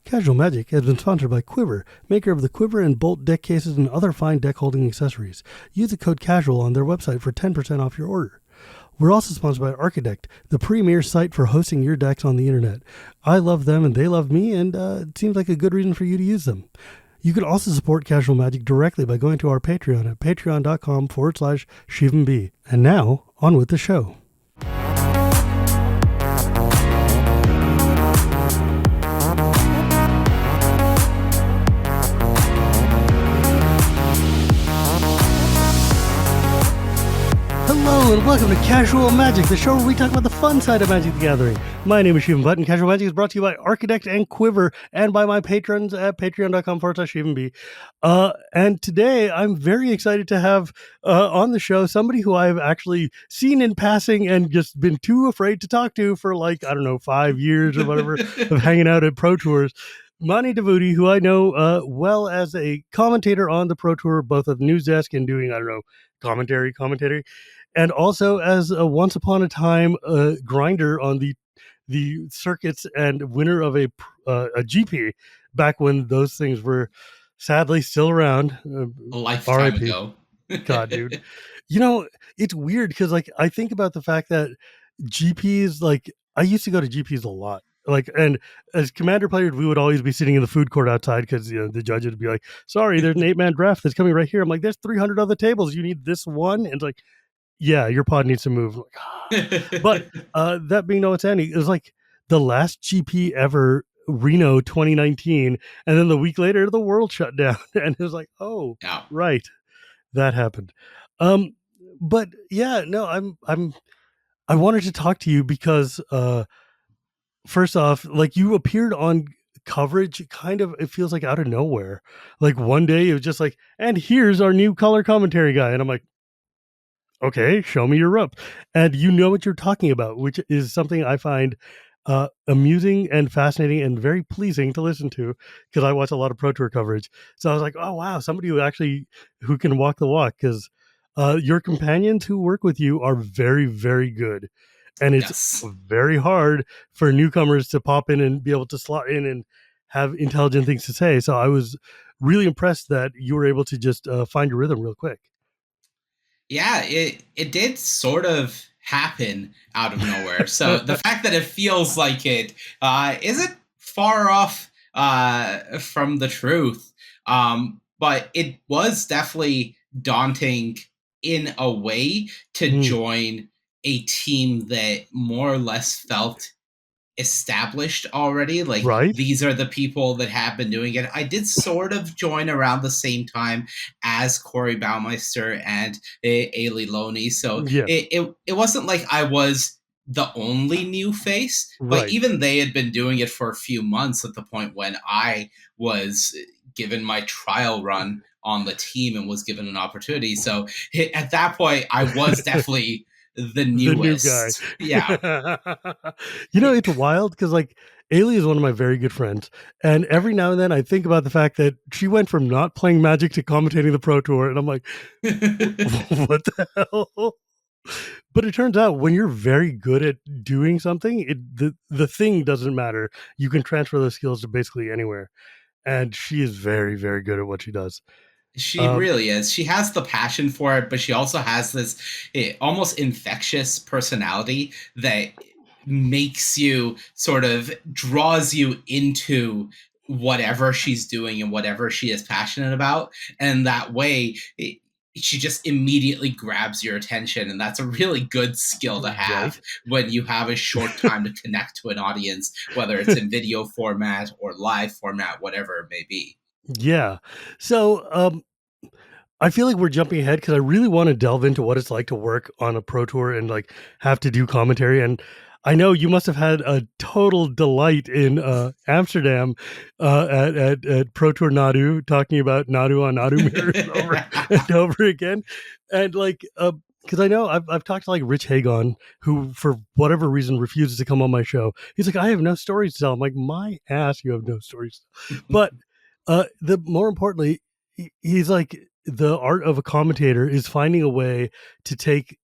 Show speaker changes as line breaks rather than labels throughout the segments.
Casual Magic has been sponsored by Quiver, maker of the Quiver and Bolt deck cases and other fine deck holding accessories. Use the code CASUAL on their website for 10% off your order. We're also sponsored by Architect, the premier site for hosting your decks on the internet. I love them and they love me, and it seems like a good reason for you to use them. You can also support Casual Magic directly by going to our Patreon at patreon.com/ShivanB. And now, on with the show. Hello and welcome to Casual Magic, the show where we talk about the fun side of Magic the Gathering. My name is Shivam, Bhatt, and Casual Magic is brought to you by Architect and Quiver and by my patrons at patreon.com/ShivanB. And today I'm very excited to have on the show somebody who I've actually seen in passing and just been too afraid to talk to for 5 years or whatever of hanging out at Pro Tours. Mani Davoudi, who I know well as a commentator on the Pro Tour, both at the news desk and doing, commentary, and also as a once upon a time grinder on the circuits and winner of a GP back when those things were sadly still around.
A lifetime ago.
God, dude. It's weird because I think about the fact that GPs, I used to go to GPs a lot. And as commander players, we would always be sitting in the food court outside because the judge would be like, sorry, there's an 8-man draft that's coming right here. I'm like, there's 300 other tables. You need this one? And it's like, yeah, your pod needs to move. But that being notwithstanding, it was the last GP ever, Reno 2019. And then the week later, the world shut down. And it was like, oh, yeah. Right. That happened. But yeah, no, I wanted to talk to you because first off, you appeared on coverage it feels like out of nowhere. One day it was just and here's our new color commentary guy. And I'm like, okay, show me your rope. And you know what you're talking about, which is something I find amusing and fascinating and very pleasing to listen to because I watch a lot of Pro Tour coverage. So I was like, oh, wow, somebody who can walk the walk, because your companions who work with you are very, very good. And it's very hard for newcomers to pop in and be able to slot in and have intelligent things to say. So I was really impressed that you were able to just find your rhythm real quick.
Yeah, it did sort of happen out of nowhere. So the fact that it feels like it isn't far off from the truth. But it was definitely daunting in a way to join a team that more or less felt established already.
Right.
These are the people that have been doing it. I did sort of join around the same time as Corey Baumeister and Ailey Loney. So yeah. It wasn't like I was the only new face, but right. Even they had been doing it for a few months at the point when I was given my trial run on the team and was given an opportunity. So at that point, I was definitely the newest.
The new
guy.
Yeah. It's wild because Ailey is one of my very good friends. And every now and then I think about the fact that she went from not playing Magic to commentating the Pro Tour. And I'm like, what the hell? But it turns out when you're very good at doing something, the thing doesn't matter. You can transfer those skills to basically anywhere. And she is very, very good at what she does.
She really is. She has the passion for it, but she also has this almost infectious personality that makes you draws you into whatever she's doing and whatever she is passionate about. And that way, she just immediately grabs your attention. And that's a really good skill to have when you have a short time to connect to an audience, whether it's in video format or live format, whatever it may be.
Yeah. So I feel like we're jumping ahead because I really want to delve into what it's like to work on a Pro Tour and have to do commentary. And I know you must have had a total delight in Amsterdam at Pro Tour Nadu, talking about Nadu on Nadu mirrors over and over again. And because I know I've talked to Rich Hagon, who for whatever reason refuses to come on my show. He's like, I have no stories to tell. I'm like, my ass, you have no stories. But the more importantly, he's like, the art of a commentator is finding a way to take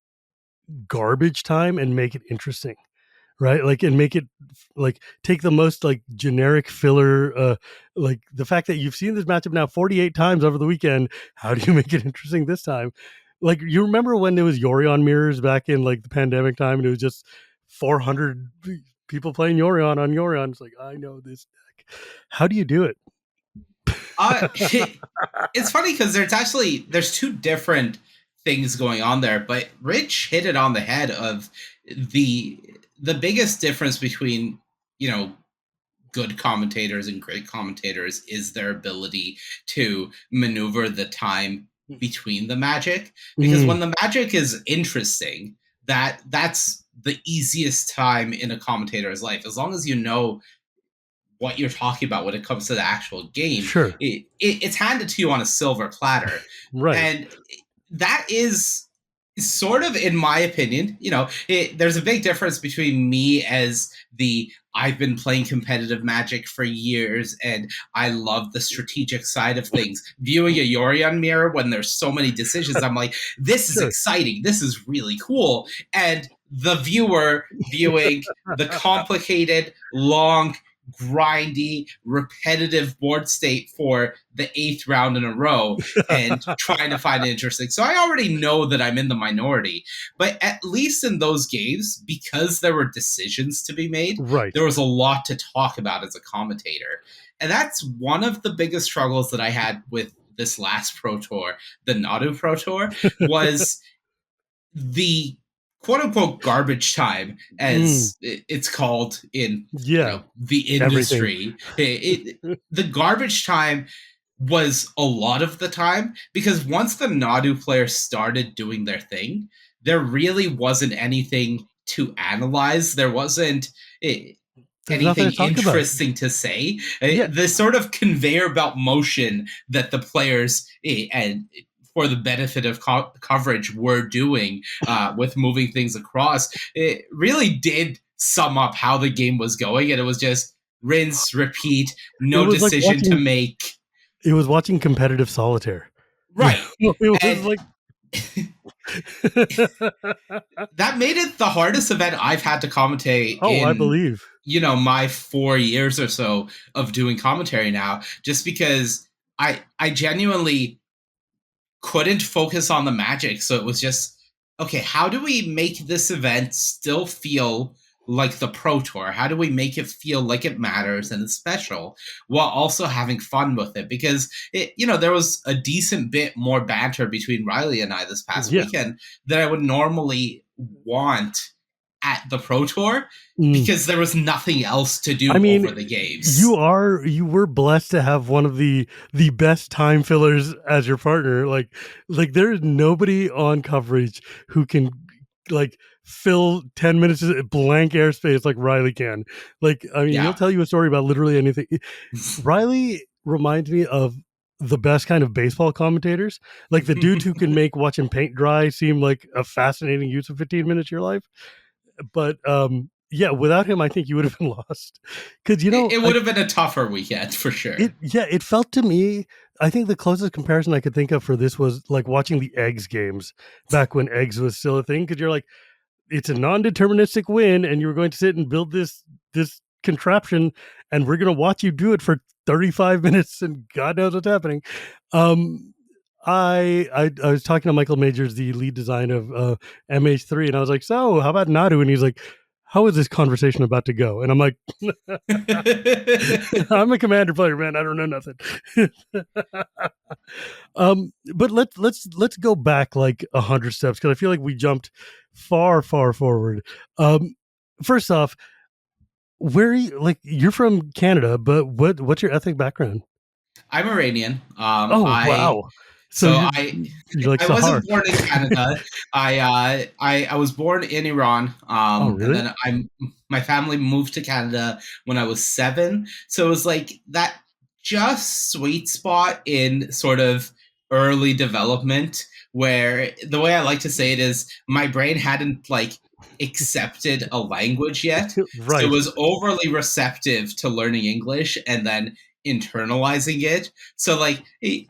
garbage time and make it interesting. right? Like, and make it like take the most like generic filler, like the fact that you've seen this matchup now 48 times over the weekend. How do you make it interesting this time? Like, you remember when there was Yorion mirrors back in like the pandemic time, and it was just 400 people playing Yorion on Yorion. It's like, I know this deck. How do you do it?
It's funny because there's two different things going on there, but Rich hit it on the head of the the biggest difference between, you know, good commentators and great commentators is their ability to maneuver the time between the magic. Because when the magic is interesting, that's the easiest time in a commentator's life. As long as you know what you're talking about when it comes to the actual game,
Sure.
it's handed to you on a silver platter.
Right.
And that is sort of, in my opinion, there's a big difference between me as the I've been playing competitive Magic for years and I love the strategic side of things. Viewing a Yorion mirror when there's so many decisions, I'm like, this is
Sure.
exciting. This is really cool. And the viewer viewing the complicated, long, grindy, repetitive board state for the 8th round in a row and trying to find it interesting. So I already know that I'm in the minority. But at least in those games, because there were decisions to be made,
Right.
there was a lot to talk about as a commentator. And that's one of the biggest struggles that I had with this last Pro Tour, the Nadu Pro Tour, was the quote unquote garbage time, as it's called in
Yeah.
the
Everything.
industry. The garbage time was a lot of the time, because once the Nadu players started doing their thing, there really wasn't anything to analyze. There wasn't
There's nothing
anything
to talk about.
interesting to say.
Yeah.
The sort of conveyor belt motion that the players, and for the benefit of coverage, were doing with moving things across, it really did sum up how the game was going. And it was just rinse, repeat,
It
no
was like
decision to
watching
make.
it was watching competitive solitaire.
Right.
It was
And
like
that made it the hardest event I've had to commentate
oh, I
in,
believe.
my 4 years or so of doing commentary now, just because I genuinely couldn't focus on the magic. So it was just, okay, how do we make this event still feel like the Pro Tour? How do we make it feel like it matters and it's special while also having fun with it? Because there was a decent bit more banter between Riley and I this past
Yeah.
weekend than I would normally want at the Pro Tour,
Mm.
because there was nothing else to do
I mean,
over the games.
you were blessed to have one of the best time fillers as your partner. Like there's nobody on coverage who can like fill 10 minutes of blank airspace like Riley can. Like, I mean,
Yeah.
he'll tell you a story about literally anything. Riley reminds me of the best kind of baseball commentators, like the dudes who can make watching paint dry seem like a fascinating use of 15 minutes of your life. But yeah, without him, I think you would have been lost. Because
it would have been a tougher weekend for sure.
it felt to me. I think the closest comparison I could think of for this was like watching the Eggs games back when Eggs was still a thing. Because you're like, it's a non-deterministic win, and you're going to sit and build this contraption, and we're going to watch you do it for 35 minutes, and God knows what's happening. I was talking to Michael Majors, the lead design of MH3, and I was like, so how about Nadu? And he's like, how is this conversation about to go? And I'm like, I'm a commander player, man. I don't know nothing. But let's go back like 100 steps, because I feel like we jumped far forward. First off, where are you, like, you're from Canada, but what's your ethnic background?
I'm Iranian.
Oh, wow. So
So
you're like
I
Sahar.
wasn't born in Canada. I was born in Iran.
Oh, really?
And then my family moved to Canada when I was 7. So it was like that just sweet spot in sort of early development, where the way I like to say it is my brain hadn't like accepted a language yet. So it
Right.
was overly receptive to learning English and then internalizing it. So like,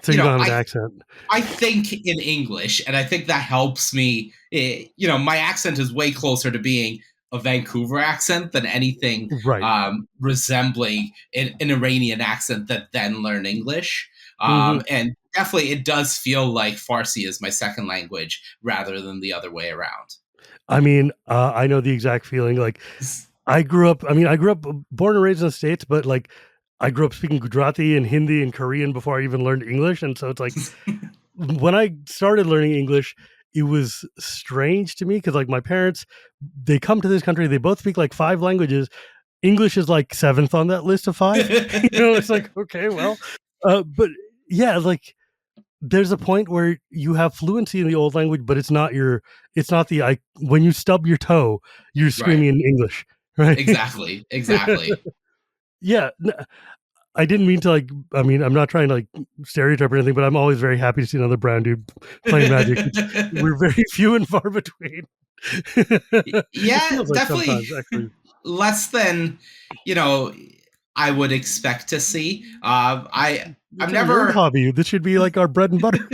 So you don't have an accent.
I think in English, and I think that helps me. My accent is way closer to being a Vancouver accent than anything
Right.
resembling an Iranian accent that then learn English.
Hmm.
And definitely, it does feel like Farsi is my second language rather than the other way around.
I mean, I know the exact feeling. Like, I grew up born and raised in the States, but like, I grew up speaking Gujarati and Hindi and Korean before I even learned English. And so it's like, when I started learning English, it was strange to me because like my parents, they come to this country, they both speak like 5 languages. English is like seventh on that list of five. It's like, okay, well, but yeah, like there's a point where you have fluency in the old language, but it's not the I when you stub your toe, you're
Right.
screaming in English, right?
Exactly. Exactly.
Yeah, I didn't mean to like. I mean, I'm not trying to like stereotype or anything, but I'm always very happy to see another brown dude playing Magic, which we're very few and far between. It
Yeah,
feels like
definitely
sometimes, actually.
less than you know I would expect to see. I'm
It's a nerd
never
hobby. This should be like our bread and butter.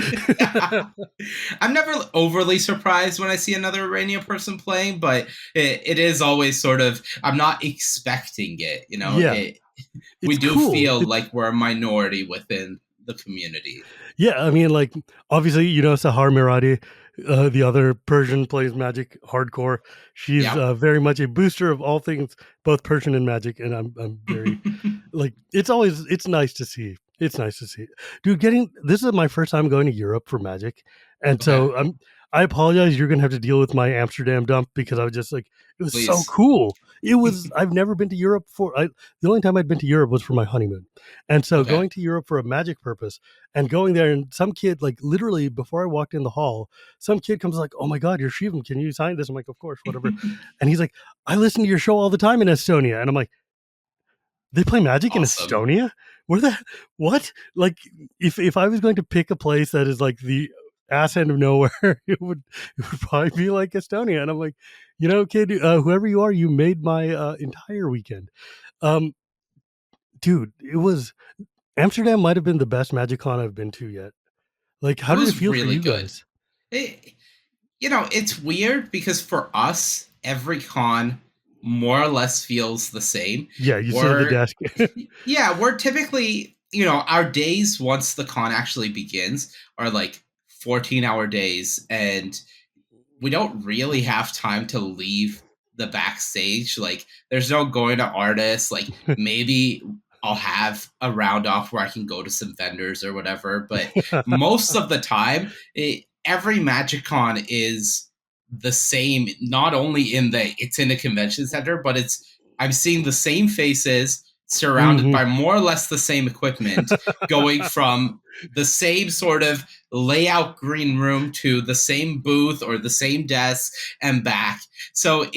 I'm never overly surprised when I see another Iranian person playing, but it is always sort of I'm not expecting it.
Yeah,
We
it's
do
cool.
feel
It's
like we're a minority within the community.
Yeah, I mean, like obviously, Sahar Mirati, the other Persian plays Magic hardcore. She's
Yeah.
very much a booster of all things, both Persian and Magic, and I'm very like it's nice to see. It's nice to see, dude. Getting This is my first time going to Europe for Magic, and
Okay,
so I apologize. You're gonna have to deal with my Amsterdam dump because I was just like, it was so
please.
cool. It was. I've never been to Europe for. The only time I'd been to Europe was for my honeymoon, and so
Okay.
going to Europe for a Magic purpose and going there, and some kid, like literally before I walked in the hall, some kid comes like, "Oh my god, you're Shivam. Can you sign this?" I'm like, "Of course, whatever." And he's like, "I listen to your show all the time in Estonia," and I'm like, "They play Magic in
Awesome.
Estonia? Where the what?" Like, if I was going to pick a place that is like the ass end of nowhere, it would probably be like Estonia. And I'm like, kid, whoever you are, you made my entire weekend. Um, Dude, it was Amsterdam might have been the best Magic Con I've been to yet. Like,
It
how did it
was
feel for
really
you
good.
guys?
It, it's weird because for us, every con more or less feels the same.
Yeah, you sit at the
We're
desk.
yeah, we're typically, our days once the con actually begins are like 14-hour days, and we don't really have time to leave the backstage. Like, there's no going to artists. Like, maybe I'll have a round off where I can go to some vendors or whatever. But most of the time, every Magic Con is the same. Not only in the it's in a convention center, but I'm seeing the same faces surrounded
Mhm.
by more or less the same equipment, going from the same sort of layout green room to the same booth or the same desk and back. So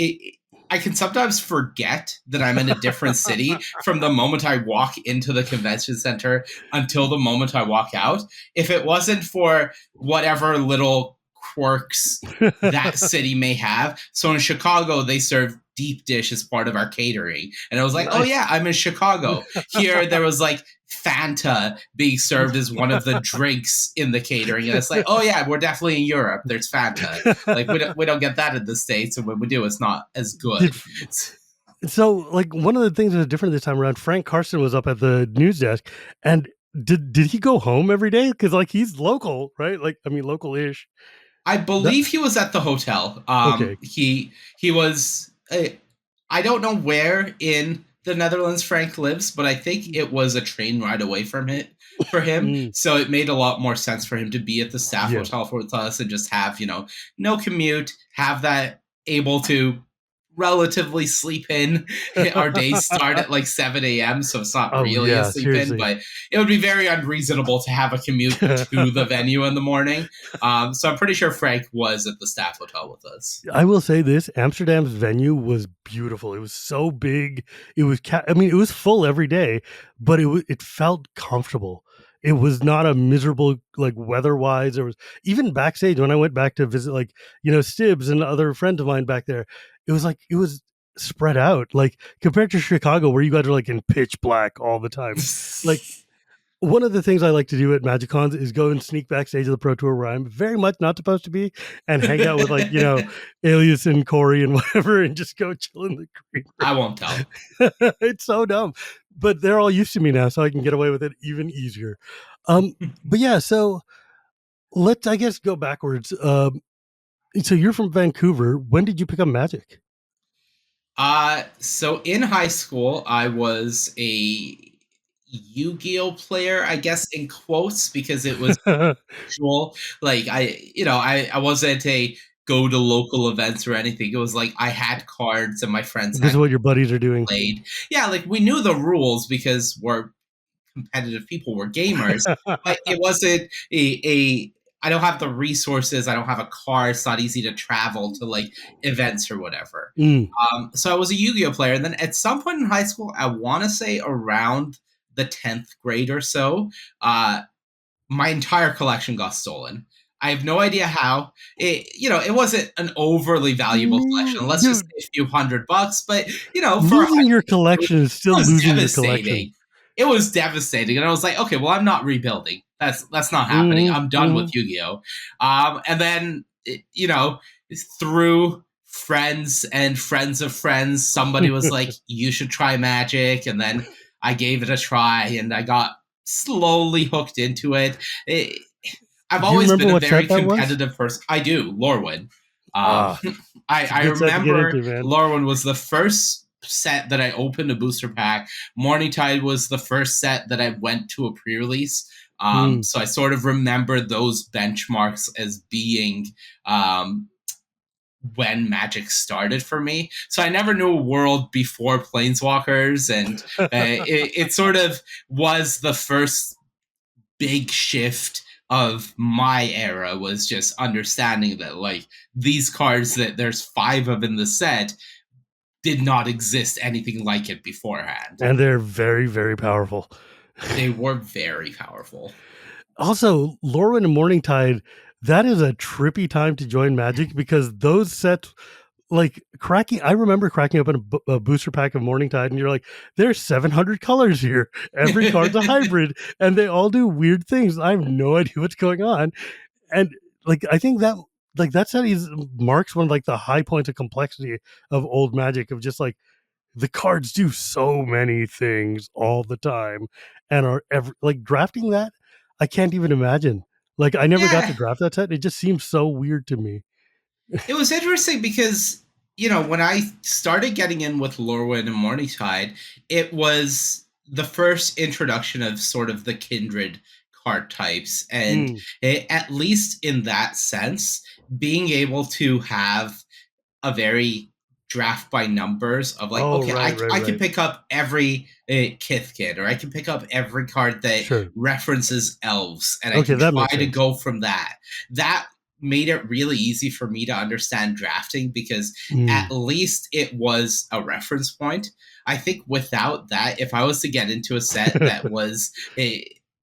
I can sometimes forget that I'm in a different city from the moment I walk into the convention center until the moment I walk out. If it wasn't for whatever little quirks that city may have. So in Chicago, they serve deep dish as part of our catering. And I was like, oh
Nice.
yeah, I'm in Chicago. Here, there was like Fanta being served as one of the drinks in the catering. And it's like, oh yeah, we're definitely in Europe. There's Fanta. Like, we don't get that in the States. And when we do, it's not as
Did
good.
So, like, one of the things that was different this time around, Frank Carson was up at the news desk, and did he go home every day? Because like he's local, right? Like, I mean, local-ish.
I
That
believe he was at the hotel.
Okay.
He was. I don't know where in the Netherlands Frank lives, but I think it was a train ride away from it for him.
Mm,
So it made a lot more sense for him to be at the staff
yeah.
hotel with us and just have no commute, have that able to relatively sleep in. Our days start at like 7 a.m., so it's not
Oh
really a
yeah,
sleep in,
seriously.
but it would be very unreasonable to have a commute to the venue in the morning. So I'm pretty sure Frank was at the staff hotel with us.
I will say this: Amsterdam's venue was beautiful. It was so big. I mean, it was full every day, but it felt comfortable. It was not a miserable like weather-wise. There was even backstage when I went back to visit, like Stibbs and other friends of mine back there. It was spread out, like compared to Chicago, where you guys are like in pitch black all the time. Like one of the things I like to do at MagicCons is go and sneak backstage of the Pro Tour where I'm very much not supposed to be and hang out with like, Alias and Corey and whatever and just go chill in the green
I won't tell.
room. It's so dumb. But they're all used to me now, so I can get away with it even easier. But yeah, so let's I guess go backwards. So you're from Vancouver. When did you pick up Magic?
So in high school, I was a Yu-Gi-Oh player, I guess in quotes, because it was usual. Like I wasn't a go to local events or anything. It was like I had cards and my friends
This is
had
what your buddies are doing.
played. Yeah, like we knew the rules because we're competitive people, we're gamers, but it wasn't a I don't have the resources, I don't have a car, it's not easy to travel to like events or whatever.
Mm.
So I was a Yu-Gi-Oh player, and then at some point in high school, I want to say around the 10th grade or so, uh, my entire collection got stolen. I have no idea how. It wasn't an overly valuable collection. Let's just
Dude,
say a few $100, but for
losing your collection is
it
still
was
losing your collection.
devastating. It was devastating, and I was like, okay, well, I'm not rebuilding. That's not happening.
Mm-hmm,
I'm done with Yu-Gi-Oh. And then through friends and friends of friends, somebody was like, you should try Magic, and then I gave it a try, and I got slowly hooked into it. I've
Do you
always
remember
been a
what
very
set that was?
competitive person. I do, Lorwyn. Um,
Ah, it's a
I
good set to get
remember
into, man.
Lorwyn was the first set that I opened a booster pack. Morning Tide was the first set that I went to a pre-release.
Mm.
So I sort of remember those benchmarks as being um, when Magic started for me. So I never knew a world before Planeswalkers, and it sort of was the first big shift of my era, was just understanding that like these cards that there's 5 of in the set did not exist anything like it beforehand.
And they're very, very powerful.
They were very powerful.
Also, Lorwyn and Morningtide, that is a trippy time to join Magic because those sets, like cracking, I remember cracking open a booster pack of Morningtide, and you're like, there's 700 colors here. Every card's a hybrid, and they all do weird things. I have no idea what's going on. And like, I think that, like, that set is marks one of like the high points of complexity of old Magic, of just like, the cards do so many things all the time and are ever like drafting that. I can't even imagine. Like I never got to
Yeah,
draft that set. It just seems so weird to me.
it was interesting because when I started getting in with Lorwyn and Morningtide, it was the first introduction of sort of the kindred card types, and
Mm.
at least in that sense, being able to have a very draft by numbers of like,
Oh,
okay,
right, right,
I can
right.
pick up every Kith kid, or I can pick up every card that
Sure.
references elves, and I
Okay,
can
that
try
makes
to
sense.
go from that. That made it really easy for me to understand drafting because at
Mm.
least it was a reference point. I think without that, if I was to get into a set that was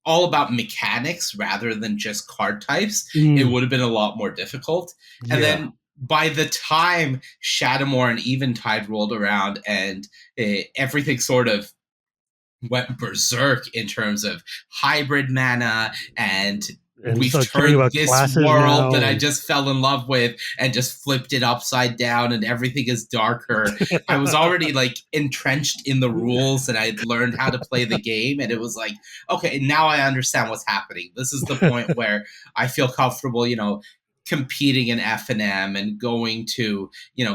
all about mechanics rather than just card types, it
Mm.
would have been a lot more difficult. And
Yeah.
then by the time Shadowmoor and Eventide rolled around, and everything sort of went berserk in terms of hybrid mana, and
And
we've
start caring
turned
about
this
classes
world
now
that I
and
just fell in love with and just flipped it upside down, and everything is darker. I was already like entrenched in the rules, and I'd learned how to play the game, and it was like, okay, now I understand what's happening. This is the point where I feel comfortable, competing in F&M and going to,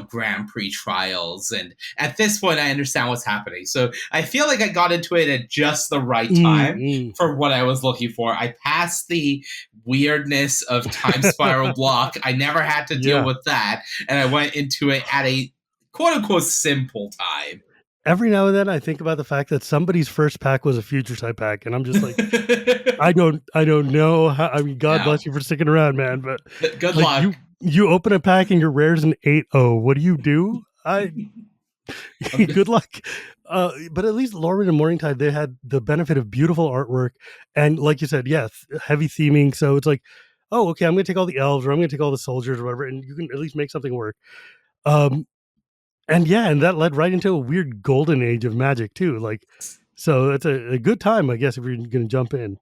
Grand Prix trials. And at this point, I understand what's happening. So I feel like I got into it at just the right time
mm,
for what I was looking for. I passed the weirdness of Time Spiral block. I never had to deal
yeah.
with that. And I went into it at a quote unquote simple time.
Every now and then I think about the fact that somebody's first pack was a future type pack, and I'm just like, I don't know how. I mean, God
Yeah.
bless you for sticking around, man. But
Good
like
luck.
you open a pack and your rare's an 8-0. What do you do? I good luck. But at least Lauren and Morningtide, they had the benefit of beautiful artwork, and like you said, yes, heavy theming. So it's like, oh, okay, I'm going to take all the elves, or I'm going to take all the soldiers, or whatever, and you can at least make something work. Um, and yeah, and that led right into a weird golden age of Magic too. Like So it's a good time, I guess, if you're going to jump in.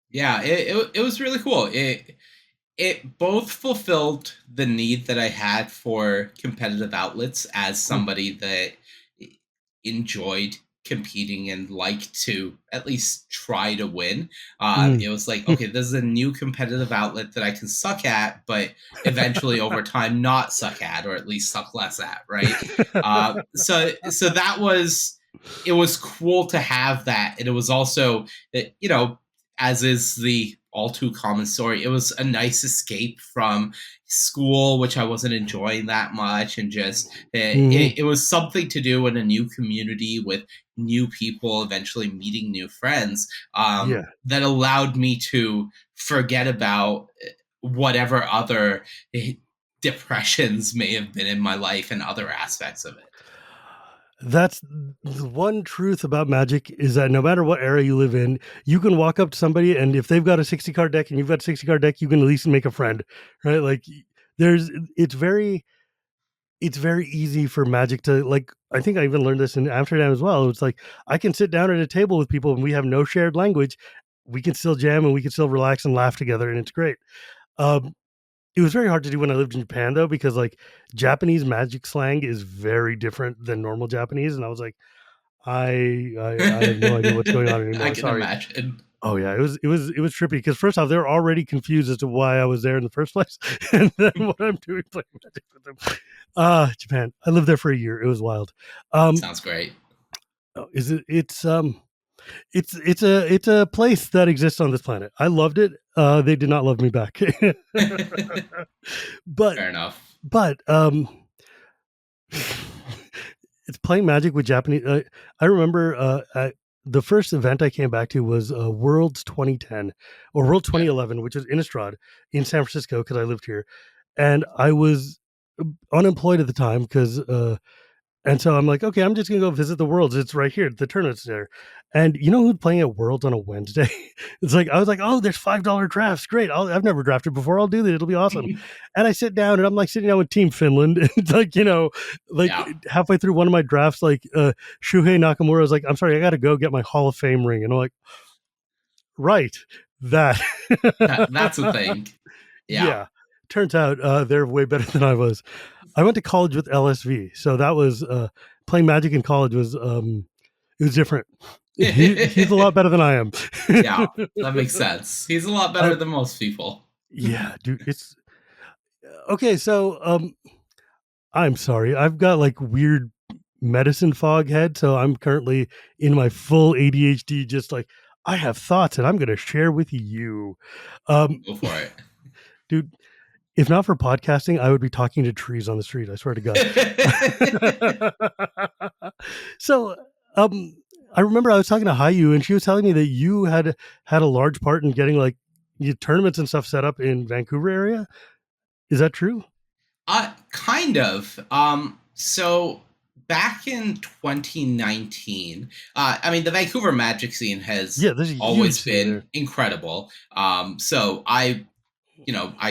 Yeah, it was really cool. It both fulfilled the need that I had for competitive outlets as
Mm.
somebody that enjoyed competing and liked to at least try to win.
Mm.
It was like, okay, this is a new competitive outlet that I can suck at, but eventually over time not suck at, or at least suck less at, right? So that was, it was cool to have that, and it was also, you know, as is the all too common story, it was a nice escape from school, which I wasn't enjoying that much, and just
Mhm.
it was something to do in a new community with new people, eventually meeting new friends,
Yeah.
that allowed me to forget about whatever other depressions may have been in my life and other aspects of it.
That's the one truth about Magic is that no matter what era you live in, you can walk up to somebody, and if they've got a 60 card deck and you've got a 60 card deck, you can at least make a friend, right? Like there's it's very easy for Magic to, like, I think I even learned this in Amsterdam as well. It's like I can sit down at a table with people and we have no shared language. We can still jam and we can still relax and laugh together, and it's great. Um, it was very hard to do when I lived in Japan though, because like Japanese Magic slang is very different than normal Japanese, and I was like, I have no idea what's going on
I
anymore.
can
Sorry.
imagine.
Oh yeah, it was trippy because first off, they're already confused as to why I was there in the first place, and then what I'm doing playing Magic with them. Japan. I lived there for a year. It was wild. Um,
Sounds great.
is it? It's a place that exists on this planet. I loved it. They did not love me back, but
Fair enough.
but it's playing Magic with Japanese. I remember the first event I came back to was Worlds 2010 or World
Okay.
2011, which was in Innistrad in San Francisco because I lived here, and I was unemployed at the time because and so I'm like, okay, I'm just gonna go visit the Worlds. It's right here. The tournament's there. And you know who's playing at Worlds on a Wednesday? It's like I was like, oh, there's $5 drafts. Great. I've never drafted before. I'll do that. It'll be awesome. And I sit down and I'm like sitting down with Team Finland. And it's like, like
Yeah.
halfway through one of my drafts, like Shuhei Nakamura is like, I'm sorry, I gotta go get my Hall of Fame ring. And I'm like, right, that.
That's the thing. Yeah.
Yeah. Turns out they're way better than I was. I went to college with LSV, so that was playing Magic in college was it was different. He's a lot better than I am.
Yeah, that makes sense. He's a lot better
um,
than most people.
yeah, dude. It's okay. So I'm sorry. I've got like weird medicine fog head, so I'm currently in my full ADHD. Just like I have thoughts, and I'm going to share with you, um,
Go for it.
dude. If not for podcasting, I would be talking to trees on the street. I swear to God. So, um, I remember I was talking to Hayu, and she was telling me that you had a large part in getting like tournaments and stuff set up in Vancouver area. Is that true?
Kind of. So back in 2019, I mean, the Vancouver Magic scene has
Yeah, there's a huge
always
scene
been
there.
incredible. So I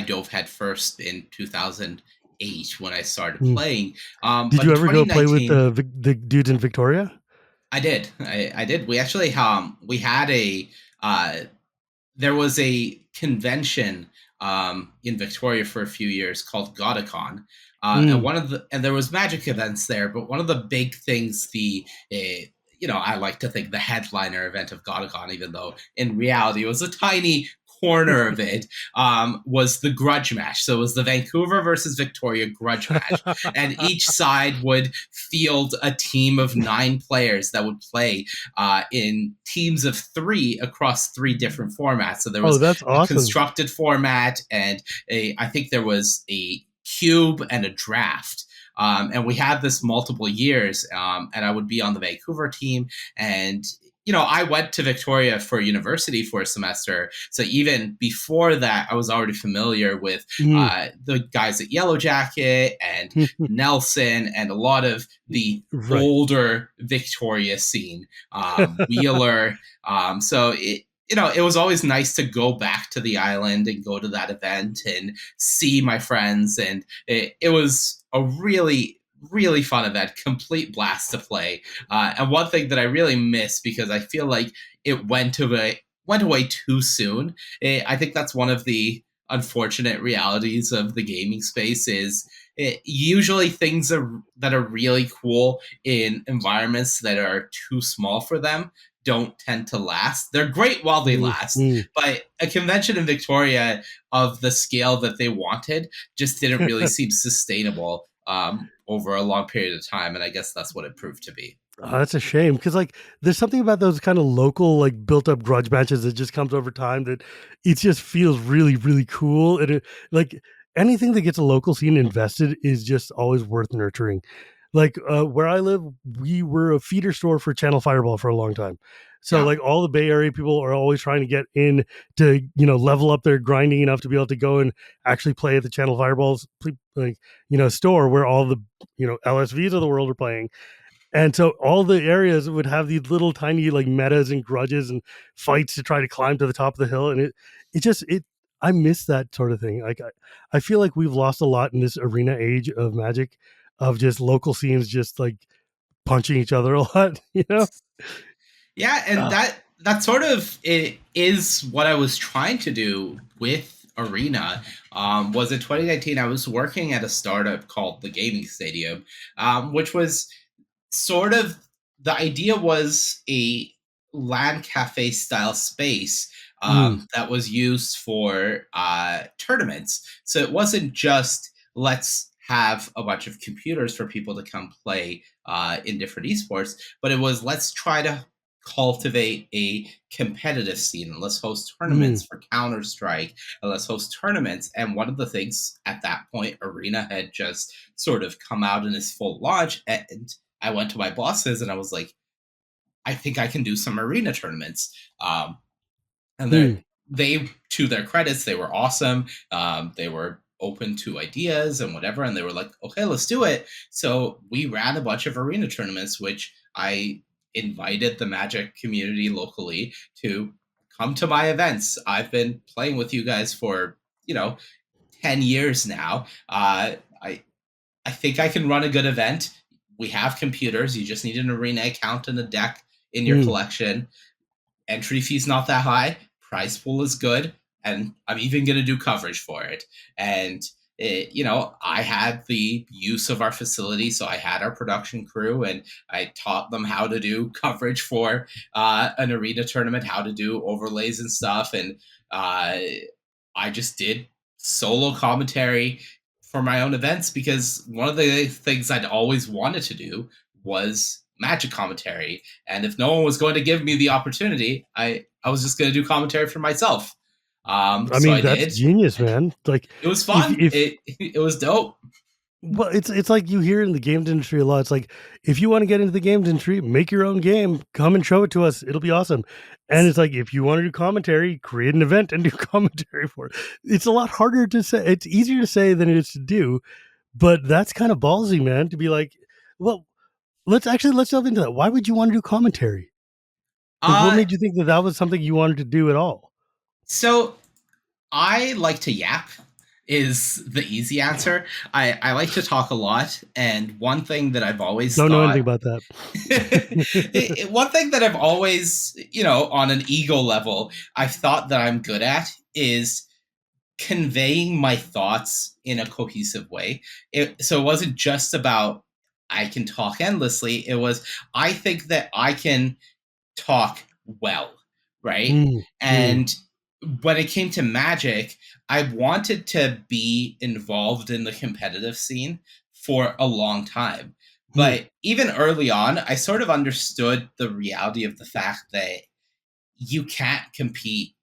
dove headfirst in 2008 when I started
Mm.
playing.
Did
But
you
in
ever go play with
2019,
the dudes in Victoria?
I did. I did. We actually we had a uh, there was a convention in Victoria for a few years called Godicon.
Mm.
And there was magic events there, but one of the big things, I like to think the headliner event of Godicon, even though in reality it was a tiny corner of it, was the grudge match. So it was the Vancouver versus Victoria grudge match, and each side would field a team of 9 players that would play in teams of 3 across 3 different formats. So there
Oh,
was
that's
a
awesome.
constructed format, and I think there was a cube and a draft. And we had this multiple years, and I would be on the Vancouver team. And I went to Victoria for university for a semester. So even before that, I was already familiar with
Mm.
the guys at Yellow Jacket and Nelson and a lot of the
Right.
older Victoria scene, Wheeler. So it was always nice to go back to the island and go to that event and see my friends. And it was a really, really fun event, complete blast to play. And one thing that I really miss because I feel like it went away too soon. I think that's one of the unfortunate realities of the gaming space is usually things that are really cool in environments that are too small for them don't tend to last. They're great while they
Mm,
last,
mm.
but a convention in Victoria of the scale that they wanted just didn't really seem sustainable over a long period of time, and I guess that's what it proved to be.
Oh, that's a shame because like there's something about those kind of local like built up grudge matches that just comes over time that it just feels really really cool and like anything that gets a local scene invested is just always worth nurturing. Like where I live, we were a feeder store for Channel Fireball for a long time. So
Yeah.
like all the Bay Area people are always trying to get in to level up their grinding enough to be able to go and actually play at the Channel Fireballs like store where all the LSVs of the world are playing, and so all the areas would have these little tiny like metas and grudges and fights to try to climb to the top of the hill. And it just, I miss that sort of thing. Like, I feel like we've lost a lot in this arena age of Magic, of just local scenes, just like punching each other a lot, you know?
Yeah, and
Ah,
that sort of it is what I was trying to do with Arena. Was in 2019 I was working at a startup called the Gaming Stadium, which was sort of the idea was a LAN cafe style space
mm,
that was used for tournaments. So it wasn't just let's have a bunch of computers for people to come play in different esports, but it was let's try to cultivate a competitive scene and let's host
mm,
tournaments for Counter Strike and let's host tournaments. And one of the things at that point, Arena had just sort of come out in its full launch, and I went to my bosses and I was like, I think I can do some arena tournaments. And
mm,
they, to their credits, they were awesome. They were open to ideas and whatever, and they were like, okay, let's do it. So we ran a bunch of arena tournaments, which I invited the Magic community locally to come to my events. I've been playing with you guys for 10 years now. I think I can run a good event. We have computers. You just need an arena account and a deck in your
mm,
collection. Entry fee's not that high. Prize pool is good. And I'm even going to do coverage for it. And, I had the use of our facility. So I had our production crew and I taught them how to do coverage for an arena tournament, how to do overlays and stuff. And uh, I just did solo commentary for my own events because one of the things I'd always wanted to do was Magic commentary. And if no one was going to give me the opportunity, I was just going to do commentary for myself.
I
So
mean,
I
that's
did.
genius, man. Like,
It was
if
fun. It was dope.
well, it's like you hear in the games industry a lot. It's like if you want to get into the games industry, make your own game, come and show it to us. It'll be awesome. And it's like if you want to do commentary, create an event and do commentary for it. It's a lot harder to say. It's easier to say than it is to do, but that's kind of ballsy, man. To be like, well, let's delve into that. Why would you want to do commentary? Like, what
Uh,
made you think that that was something you wanted to do at all?
so I like to yap is the easy answer. I like to talk a lot, and one thing that I've always
Don't know anything
thought
about that.
one thing that I've always, on an ego level, I've thought that I'm good at is conveying my thoughts in a cohesive way. So it wasn't just about I can talk endlessly. It was I think that I can talk well, right?
Mm, mm,
And when it came to Magic, I wanted to be involved in the competitive scene for a long time.
mm,
But even early on, I sort of understood the reality of the fact that you can't compete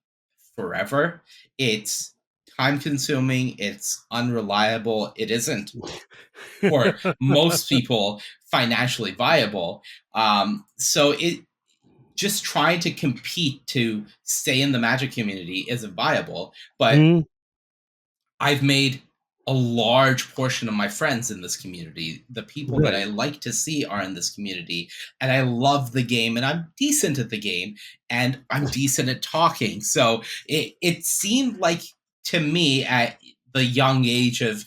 forever. It's time consuming, it's unreliable, it isn't for most people financially viable. So it just trying to compete to stay in the Magic community isn't viable. But
mm,
I've made a large portion of my friends in this community. The people that I
right.
like to see are in this community, and I love the game, and I'm decent at the game, and I'm decent at talking. So it seemed like to me at the young age of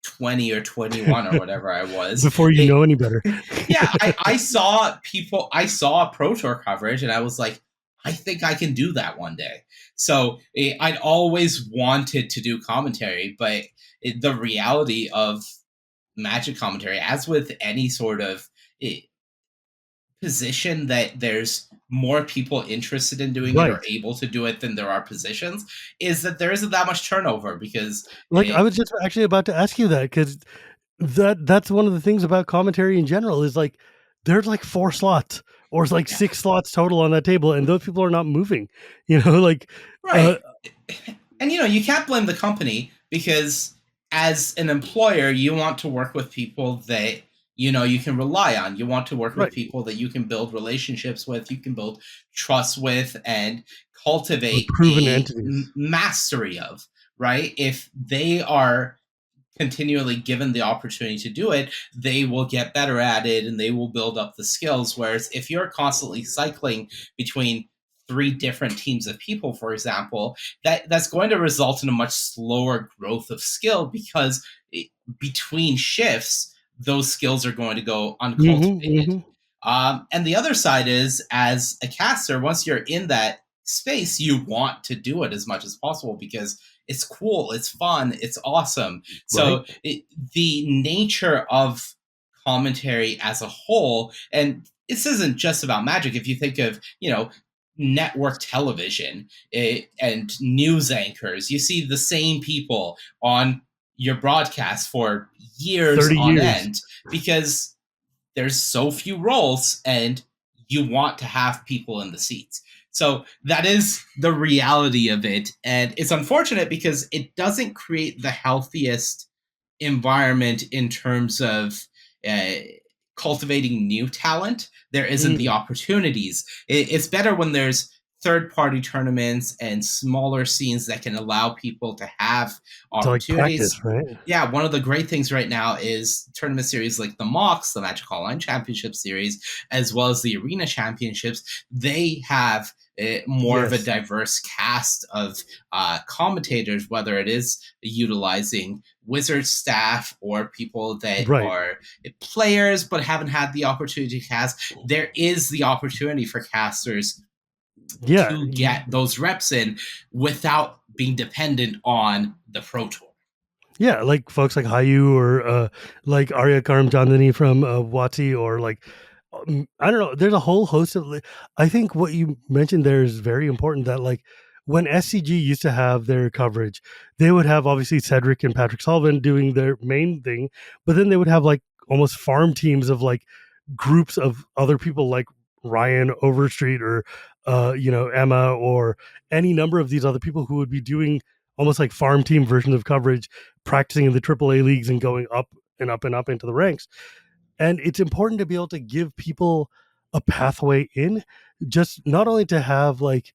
20 or 21 or whatever I was.
Before you know any better.
Yeah, I saw people, I saw Pro Tour coverage, and I was like, I think I can do that one day. So I'd always wanted to do commentary, but the reality of Magic commentary, as with any sort of eh, position that there's more people interested in doing it or
Right.
able to do it than there are positions, is that there isn't that much turnover because
Like, I was just actually about to ask you that, because that's one of the things about commentary in general is, like, there's, like, 4 slots or it's, like,
yeah,
6 slots total on that table, and those people are not moving, like, uh
right. And you can't blame the company because as an employer, you want to work with people that you can rely on. You want to work with
right,
people that you can build relationships with, you can build trust with, and
with
cultivate
proven
a
entities.
mastery of, right? If they are continually given the opportunity to do it, they will get better at it and they will build up the skills. Whereas if you're constantly cycling between three different teams of people, for example, that's going to result in a much slower growth of skill because between shifts, those skills are going to go
Mhm,
uncultivated.
mhm.
And the other side is, as a caster, once you're in that space, you want to do it as much as possible because it's cool, it's fun, it's awesome.
Right?
So the nature of commentary as a whole, and this isn't just about Magic. If you think of network television and news anchors, you see the same people on your broadcast for years
30
on
years.
end because there's so few roles and you want to have people in the seats. So that is the reality of it. And it's unfortunate because it doesn't create the healthiest environment in terms of uh, cultivating new talent. There isn't the
Mm.
opportunities. It's better when there's third party tournaments and smaller scenes that can allow people to have
To, like, practice,
opportunities.
right?
Yeah, one of the great things right now is tournament series like the Mox, the Magic Online Championship Series, as well as the Arena Championships. They have more of a
Yes.
diverse cast of commentators, whether it is utilizing Wizard staff or people that
Right.
are players but haven't had the opportunity to cast. There is the opportunity for casters
Yeah.
to get those reps in without being dependent on the Pro Tour.
Yeah, like folks like Hayu or like Arya Karamchandani from Wati, or like I don't know. There's a whole host of. I think what you mentioned there is very important. That, like, when SCG used to have their coverage, they would have obviously Cedric and Patrick Sullivan doing their main thing, but then they would have like almost farm teams of like groups of other people like Ryan Overstreet or Emma or any number of these other people who would be doing almost like farm team versions of coverage, practicing in the AAA leagues and going up and up and up into the ranks. And it's important to be able to give people a pathway in, just not only to have like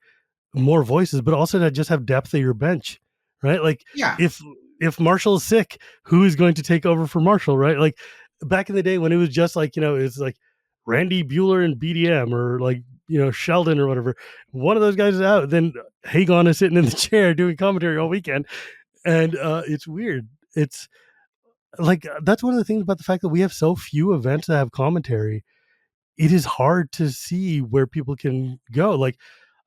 more voices, but also to just have depth at your bench, right? Like,
Yeah.
if Marshall's sick, who is going to take over for Marshall, right? Like, back in the day when it was just like, it's like Randy Bueller and BDM, or like, Sheldon or whatever. One of those guys is out, then Hagon is sitting in the chair doing commentary all weekend. And it's weird. It's like, that's one of the things about the fact that we have so few events that have commentary. It is hard to see where people can go. Like,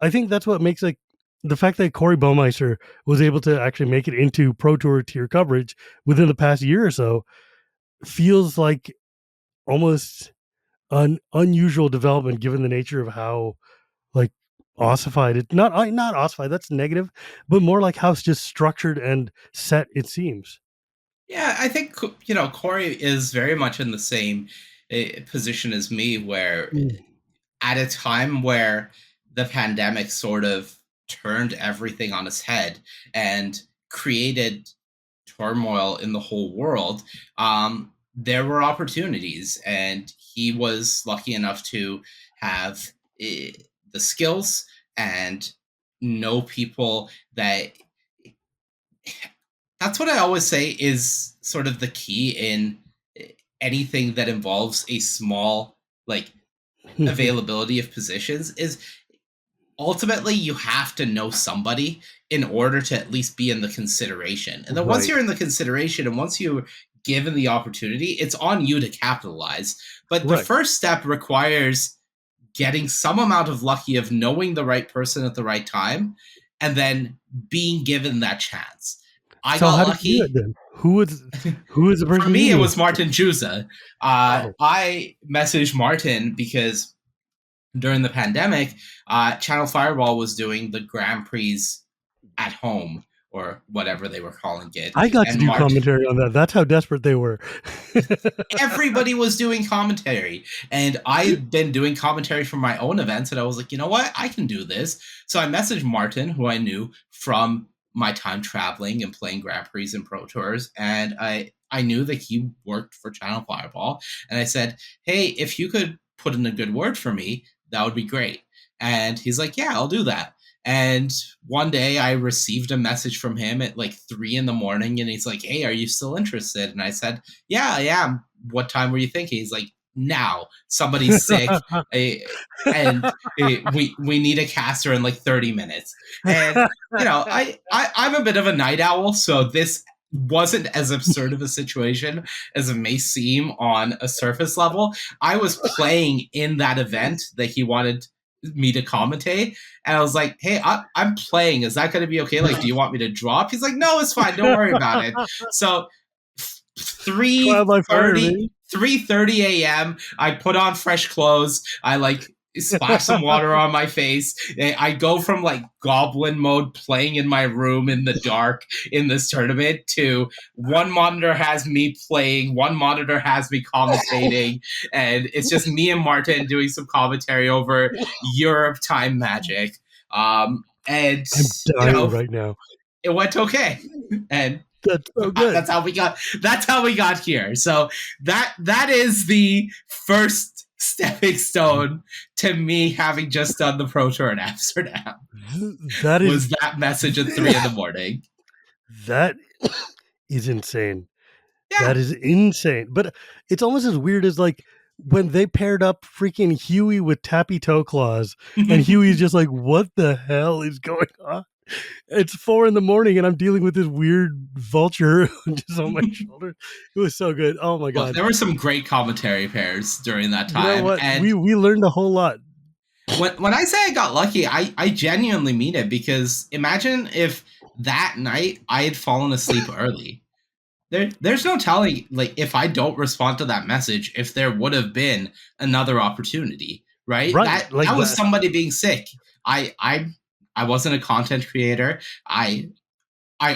I think that's what makes, like, the fact that Corey Baumeister was able to actually make it into Pro Tour tier coverage within the past year or so feels like almost an unusual development, given the nature of how, like, ossified it, not ossified, that's negative, but more like how it's just structured and set it seems.
Yeah, I think Corey is very much in the same position as me, where
Mm.
at a time where the pandemic sort of turned everything on its head and created turmoil in the whole world, there were opportunities, and he was lucky enough to have the skills and know people that. That's what I always say is sort of the key in anything that involves a small, like, availability of positions, is ultimately you have to know somebody in order to at least be in the consideration. And then once
Right.
you're in the consideration and once you given the opportunity, it's on you to capitalize. But the
Right.
first step requires getting some amount of lucky of knowing the right person at the right time and then being given that chance. I
So
got
how did you do it
lucky.
then? Who was the
For
person you
me, it
knew?
was Martin Juza.
Oh,
I messaged Martin because during the pandemic, Channel Fireball was doing the Grand Prix at home or whatever they were calling it.
I got to
And
do commentary on that. That's how desperate they were.
everybody was doing commentary. And I'd been doing commentary for my own events. And I was like, you know what? I can do this. So I messaged Martin, who I knew from my time traveling and playing Grand Prix and Pro Tours. And I knew that he worked for Channel Fireball. And I said, hey, if you could put in a good word for me, that would be great. And he's like, yeah, I'll do that. And one day I received a message from him at like 3 a.m. and he's like, hey, are you still interested? And I said, yeah, I am. What time were you thinking? He's like, now. Somebody's sick. eh, and we need a caster in like 30 minutes. And I'm a bit of a night owl, so this wasn't as absurd of a situation as it may seem on a surface level. I was playing in that event that he wanted me to commentate, and I was like, hey, I'm playing, is that going to be okay? Like, do you want me to drop? He's like, no, it's fine, don't worry about it. So
Trial by fire,
3:30
baby.
3:30 a.m. I put on fresh clothes. I like splash some water on my face. I go from like goblin mode playing in my room in the dark in this tournament to one monitor has me playing, one monitor has me commentating, and it's just me and Martin doing some commentary over Europe time magic. And
I'm dying right now.
it went okay. And
That's so good.
that's how we got here. So that is the first stepping stone to me having just done the Pro Tour in Amsterdam.
That
Was
is
that message at 3 a.m?
that is insane.
Yeah.
That is insane. But it's almost as weird as like when they paired up freaking Huey with Tappy Toe Claws, and Huey's just like, what the hell is going on? It's 4 a.m. and I'm dealing with this weird vulture just on my shoulder. It was so good. Oh my
Look,
god.
there were some great commentary pairs during that
You know
time.
what?
And
We learned a whole lot.
when I say I got lucky, I genuinely mean it, because imagine if that night I had fallen asleep early. There's no telling, like, if I don't respond to that message, if there would have been another opportunity, right?
Right.
That was somebody being sick. I wasn't a content creator. I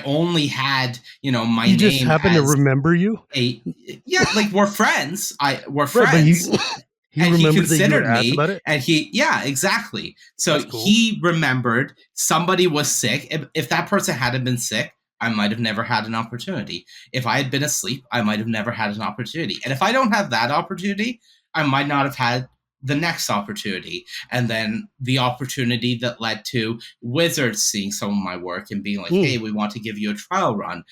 only had, my
He just
name
happened to
as
remember you.
yeah, like we're friends. We're
Right, but
friends.
he
And he
remembered that you had
considered
asked
me,
about it.
and yeah, exactly. So
That's cool.
he remembered somebody was sick. If that person hadn't been sick, I might have never had an opportunity. If I had been asleep, I might have never had an opportunity. And if I don't have that opportunity, I might not have had the next opportunity. And then the opportunity that led to Wizards seeing some of my work and being like, hey, we want to give you a trial run.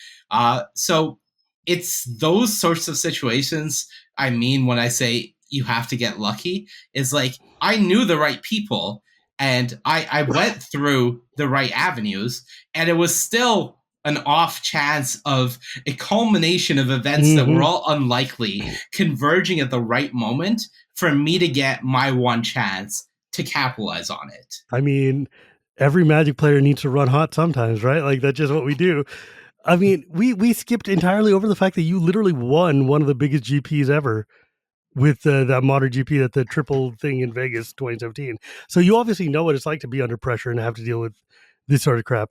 So it's those sorts of situations I mean when I say you have to get lucky, is like I knew the right people and I went through the right avenues, and it was still an off chance of a culmination of events that were all unlikely converging at the right moment for me to get my one chance to capitalize on it.
I mean, every Magic player needs to run hot sometimes, right? Like that's just what we do. I mean, we skipped entirely over the fact that you literally won one of the biggest GPs ever with that modern GP, at the triple thing in Vegas 2017. So you obviously know what it's like to be under pressure and have to deal with this sort of crap.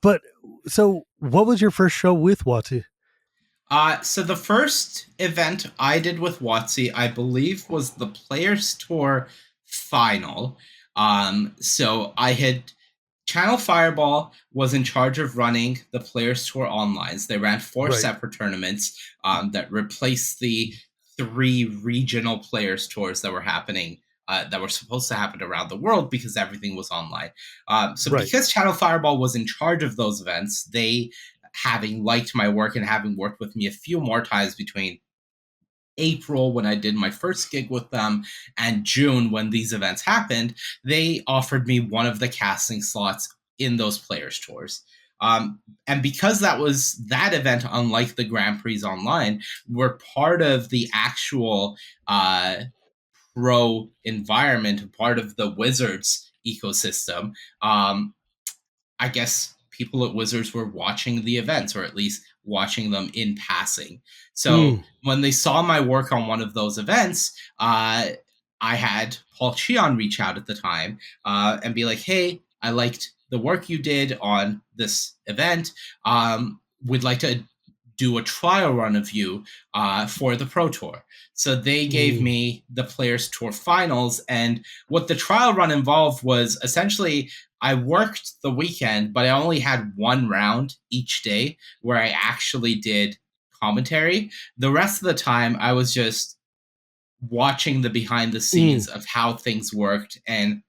But so what was your first show with Watsy?
So the first event I did with Watsy, I believe, was the Players Tour final. So I had Channel Fireball was in charge of running the Players Tour Onlines. They ran four separate tournaments that replaced the 3 regional Players Tours that were happening, that were supposed to happen around the world because everything was online. Because Channel Fireball was in charge of those events, they, having liked my work and having worked with me a few more times between April when I did my first gig with them and June when these events happened, they offered me one of the casting slots in those Players Tours. And because that was that event, unlike the Grand Prix online, we're part of the actual pro environment, part of the Wizards ecosystem. I guess people at Wizards were watching the events, or at least watching them in passing. So
Mm,
when they saw my work on one of those events, I had Paul Cheon reach out at the time and be like, "Hey, I liked the work you did on this event. We'd like to do a trial run of you for the Pro Tour." So they gave
mm,
me the Players Tour Finals, and what the trial run involved was essentially I worked the weekend, but I only had one round each day where I actually did commentary. The rest of the time, I was just watching the behind the
mm,
scenes of how things worked and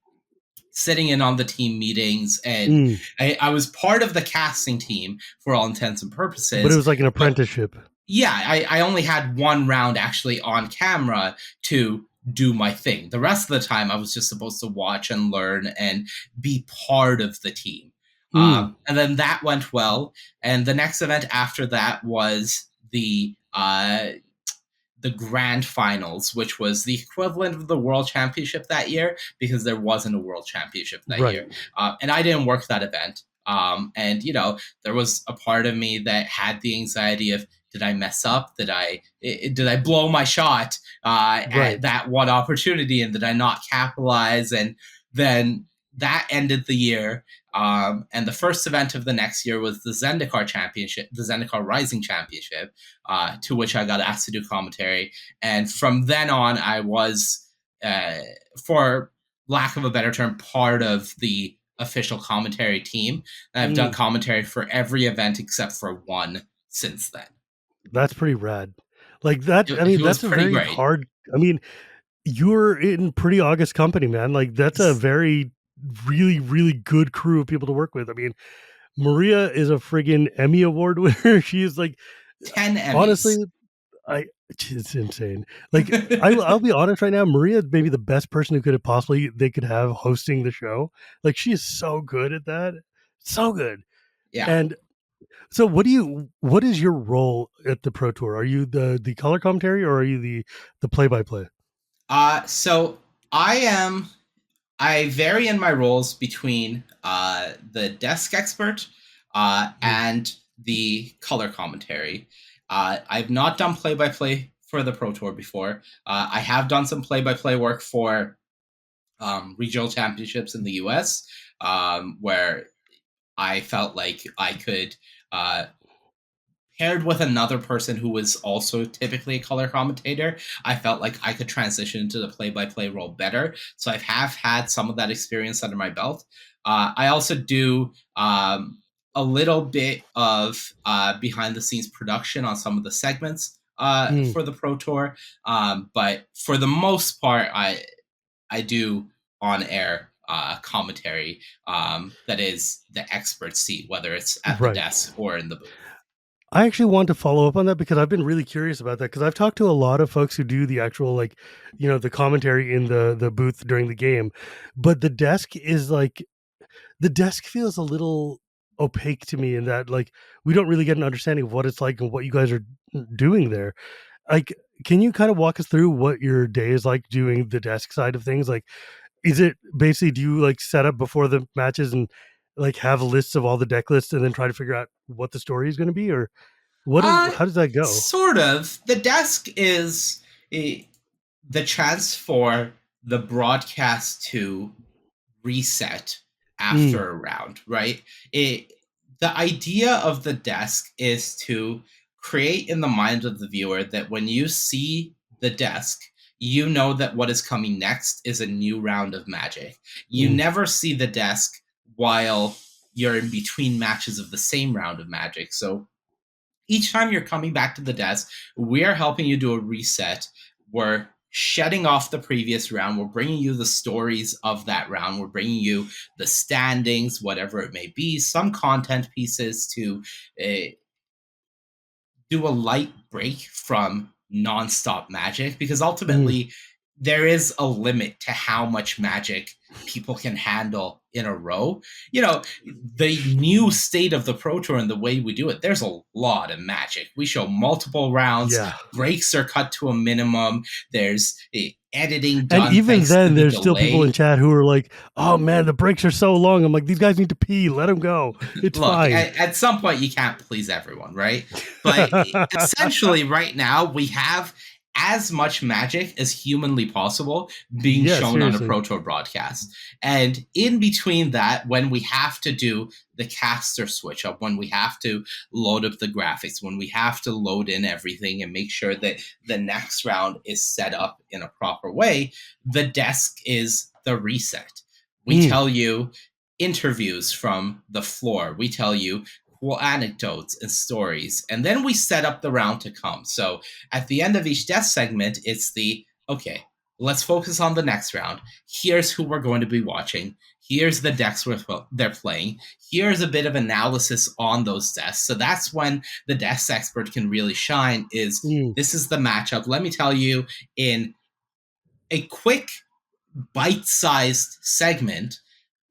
sitting in on the team meetings. And
mm.
I was part of the casting team for all intents and
But it
purposes.
was like an
But
apprenticeship.
yeah, I only had one round actually on camera to do my thing. The rest of the time, I was just supposed to watch and learn and be part of the team.
Mm,
And then that went well. And the next event after that was the grand finals, which was the equivalent of the world championship that year because there wasn't a world championship that
right.
year. And I didn't work that event. And, there was a part of me that had the anxiety of, did I mess up? Did I blow my shot
Right.
at that one opportunity, and did I not capitalize? And then that ended the year. And the first event of the next year was the Zendikar Championship, the Zendikar Rising Championship, to which I got asked to do commentary. And from then on, I was, uh, for lack of a better term, part of the official commentary team. And I've done
Mm.
commentary for every event except for one since then.
That's pretty rad. Like that, I
It
mean,
was
that's a
pretty
very
great.
hard. I mean, you're in pretty august company, man. Like that's a very, really, really good crew of people to work with. I mean, Maria is a friggin' Emmy Award winner. She is like,
10
honestly,
Emmys.
I it's insane. Like I'll be honest right now, Maria may be the best person who could have possibly they could have hosting the show. Like she is so good at that. So good.
Yeah.
And so what is your role at the Pro Tour? Are you the color commentary or are you the play by play?
So I vary in my roles between the desk expert and the color commentary. I've not done play by play for the Pro Tour before. I have done some play by play work for regional championships in the US, where I felt like I could paired with another person who was also typically a color commentator, I felt like I could transition into the play-by-play role better. So I have had some of that experience under my belt. I also do a little bit of behind-the-scenes production on some of the segments
Mm,
for the Pro Tour, but for the most part, I do on-air commentary that is the expert seat, whether it's at the
right.
desk or in the booth.
I actually want to follow up on that because I've been really curious about that because I've talked to a lot of folks who do the actual like, the commentary in the booth during the game, but the desk feels a little opaque to me in that like we don't really get an understanding of what it's like and what you guys are doing there. Like, can you kind of walk us through what your day is like doing the desk side of things? Like, is it basically do you like set up before the matches and like have lists of all the deck lists and then try to figure out what the story is going to be, or
Uh,
how does that go?
Sort of. The desk is eh, the chance for the broadcast to reset
Mm,
after a round, right? The idea of the desk is to create in the mind of the viewer that when you see the desk, you know that what is coming next is a new round of Magic. You
mm,
never see the desk while you're in between matches of the same round of Magic. So each time you're coming back to the desk, we're helping you do a reset. We're shutting off the previous round. We're bringing you the stories of that round. We're bringing you the standings, whatever it may be, some content pieces to uh, do a light break from nonstop Magic, because
mm,
ultimately there is a limit to how much magic people can handle in a row. You know, the new state of the Pro Tour and the way we do it, there's a lot of magic. We show multiple rounds,
Yeah.
breaks are cut to a minimum, there's editing
And
done
even
thanks to
then,
the
there's still people in
delay.
chat who are like, "Oh man, the breaks are so long." I'm like, "These guys need to pee. Let them go. It's
Look,
fine."
at some point you can't please everyone, right? But essentially, right now we have as much magic as humanly possible being
Yeah,
shown on a
seriously.
Pro Tour broadcast. And in between that, when we have to do the caster switch up, when we have to load up the graphics, when we have to load in everything and make sure that the next round is set up in a proper way, the desk is the reset. We
Mm,
tell you interviews from the floor. We tell you cool anecdotes and stories, and then we set up the round to come. So at the end of each death segment, it's the okay, let's focus on the next round. Here's who we're going to be watching. Here's the decks they're playing. Here's a bit of analysis on those deaths. So that's when the deaths expert can really shine. Is
mm,
this is the matchup? Let me tell you in a quick bite-sized segment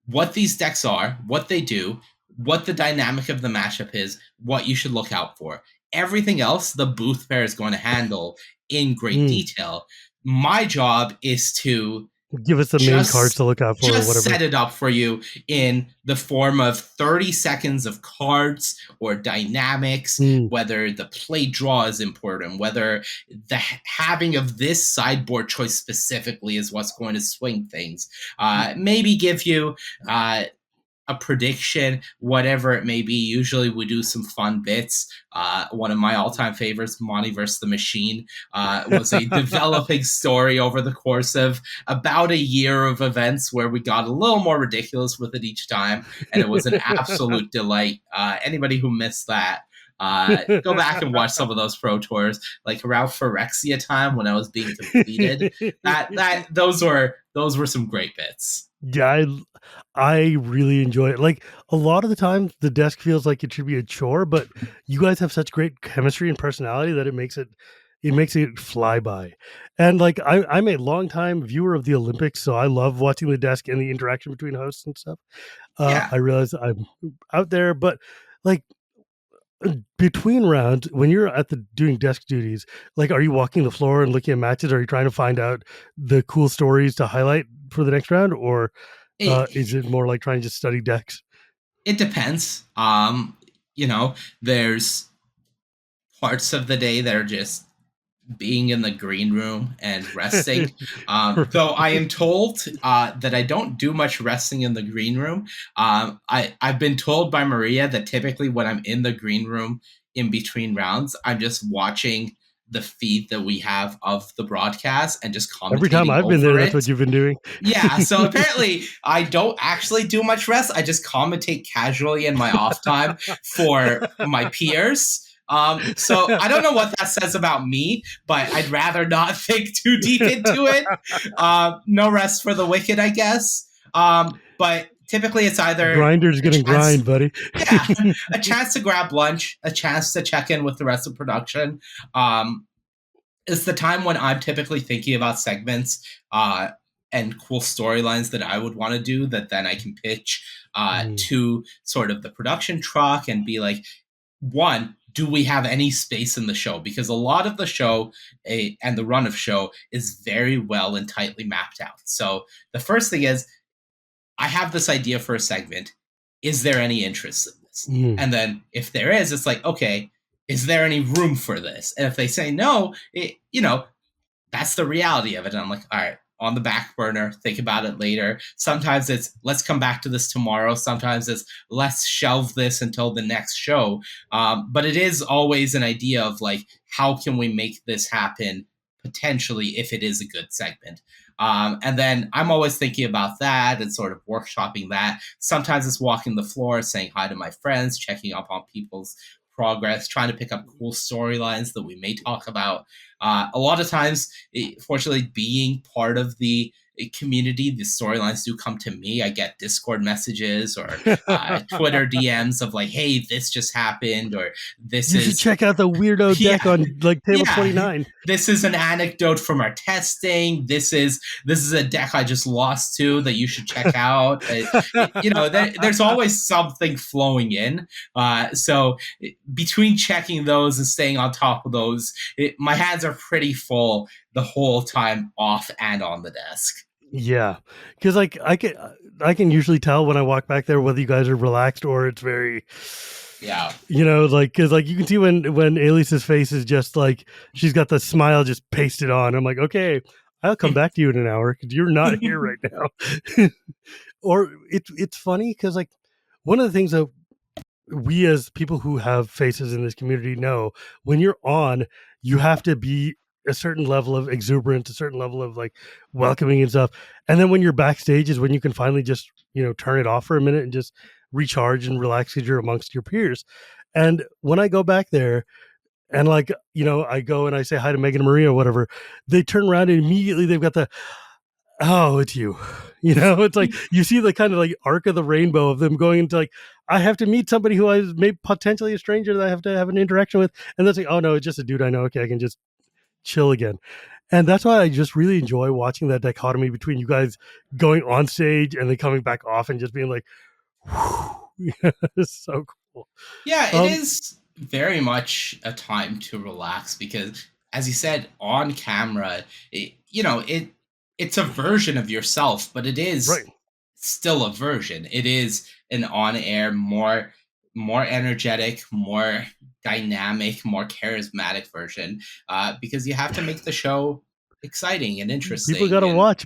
what these decks are, what they do, what the dynamic of the matchup is, what you should look out for. Everything else, the booth pair is going to handle in great
mm.
detail. My job is to
Give us the main cards
just
to look out for, or
just
whatever.
set it up for you in the form of 30 seconds of cards or dynamics,
Mm,
whether the play draw is important, whether the having of this sideboard choice specifically is what's going to swing things. Maybe give you a prediction, whatever it may be. Usually we do some fun bits. One of my all-time favorites, Mani versus the Machine, was a developing story over the course of about a year of events where we got a little more ridiculous with it each time, and it was an absolute delight. Anybody who missed that, go back and watch some of those pro tours, like around Phyrexia time when I was being completed. Those were some great bits.
Yeah, I really enjoy it. Like a lot of the time, the desk feels like it should be a chore, but you guys have such great chemistry and personality that it makes it fly by. And like I'm a longtime viewer of the Olympics, so I love watching the desk and the interaction between hosts and stuff.
Yeah,
I realize I'm out there, but like between rounds, when you're at the doing desk duties, like are you walking the floor and looking at matches? Are you trying to find out the cool stories to highlight for the next round, or
it
is it more like trying to study decks?
it depends. There's parts of the day that are just being in the green room and resting. Though I am told that I don't do much resting in the green room. I've been told by Maria that typically when I'm in the green room in between rounds, I'm just watching the feed that we have of the broadcast and just
Every time
commentating
I've been there,
over
that's what
it.
you've been doing.
Yeah, so apparently I don't actually do much rest. I just commentate casually in my off time for my peers. So I don't know what that says about me, but I'd rather not think too deep into it. No rest for the wicked, I guess. But typically it's either
Grinder's
a
gonna
chance,
grind, buddy.
yeah, a chance to grab lunch, a chance to check in with the rest of production. Um, it's the time when I'm typically thinking about segments and cool storylines that I would want to do that then I can pitch
Mm,
to sort of the production truck and be like, one, do we have any space in the show? Because a lot of the show and the run of show is very well and tightly mapped out. So the first thing is, I have this idea for a segment. Is there any interest in this?
mm.
And then if there is, it's like, okay, is there any room for this? And if they say no, that's the reality of it. And I'm like, all right, on the back burner, think about it later. Sometimes it's let's come back to this tomorrow. Sometimes it's let's shelve this until the next show. But it is always an idea of like, how can we make this happen potentially if it is a good segment? And then I'm always thinking about that and sort of workshopping that. Sometimes it's walking the floor, saying hi to my friends, checking up on people's progress, trying to pick up cool storylines that we may talk about. A lot of times, fortunately, being part of the community, the storylines do come to me. I get Discord messages or Twitter DMs of like, hey, this just happened, or this
You should
is
check out the weirdo deck
yeah,
on like table
yeah,
29.
this is an anecdote from our testing. This is a deck I just lost to that you should check out. There's always something flowing in. So between checking those and staying on top of those, my hands are pretty full the whole time off and on the desk.
Yeah, because like I can usually tell when I walk back there whether you guys are relaxed or it's very,
Yeah.
like because like you can see when Alice's face is just like she's got the smile just pasted on. I'm like, okay, I'll come back to you in an hour because you're not here right now. Or it's funny because like one of the things that we as people who have faces in this community know, when you're on, you have to be a certain level of exuberance, a certain level of like welcoming and stuff. And then when you're backstage is when you can finally just, turn it off for a minute and just recharge and relax because you're amongst your peers. And when I go back there and like, I go and I say hi to Megan and Maria or whatever, they turn around and immediately they've got the, oh, it's you. It's like you see the kind of like arc of the rainbow of them going into like, I have to meet somebody who is maybe potentially a stranger that I have to have an interaction with. And that's like, oh no, it's just a dude I know. Okay, I can just chill again. And that's why I just really enjoy watching that dichotomy between you guys going on stage and then coming back off and just being like, it's so cool.
Yeah, it is very much a time to relax because, as you said, on camera, it's a version of yourself, but it is
Right.
still a version. It is an on-air, more energetic, more dynamic, more charismatic version because you have to make the show exciting and
People got
interesting.
to
And
watch.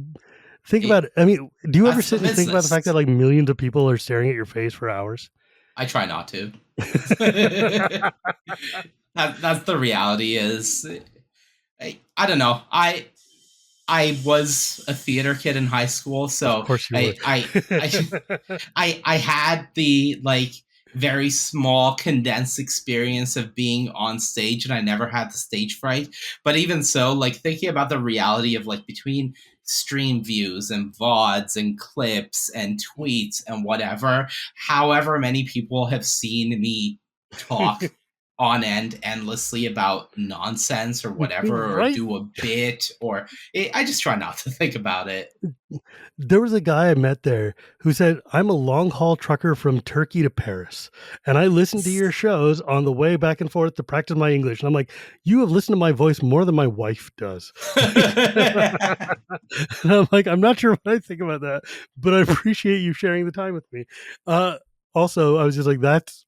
Think
it,
about it. I mean, do you ever
that's the
sit and think about the fact that
business.
like millions of people are staring at your face for hours?
I try not to. That's the reality. Is I don't know. I was a theater kid in high school,
Of
so
course you were.
I had the like very small condensed experience of being on stage, and I never had the stage fright. But even so, like thinking about the reality of like between stream views and VODs and clips and tweets and whatever, however many people have seen me talk on end endlessly about nonsense or whatever, or
Right?
do a bit, or I just try not to think about it.
There was a guy I met there who said, I'm a long haul trucker from Turkey to Paris, and I listen to your shows on the way back and forth to practice my English. And I'm like, you have listened to my voice more than my wife does. And I'm like, I'm not sure what I think about that, but I appreciate you sharing the time with me. Also, I was just like, that's,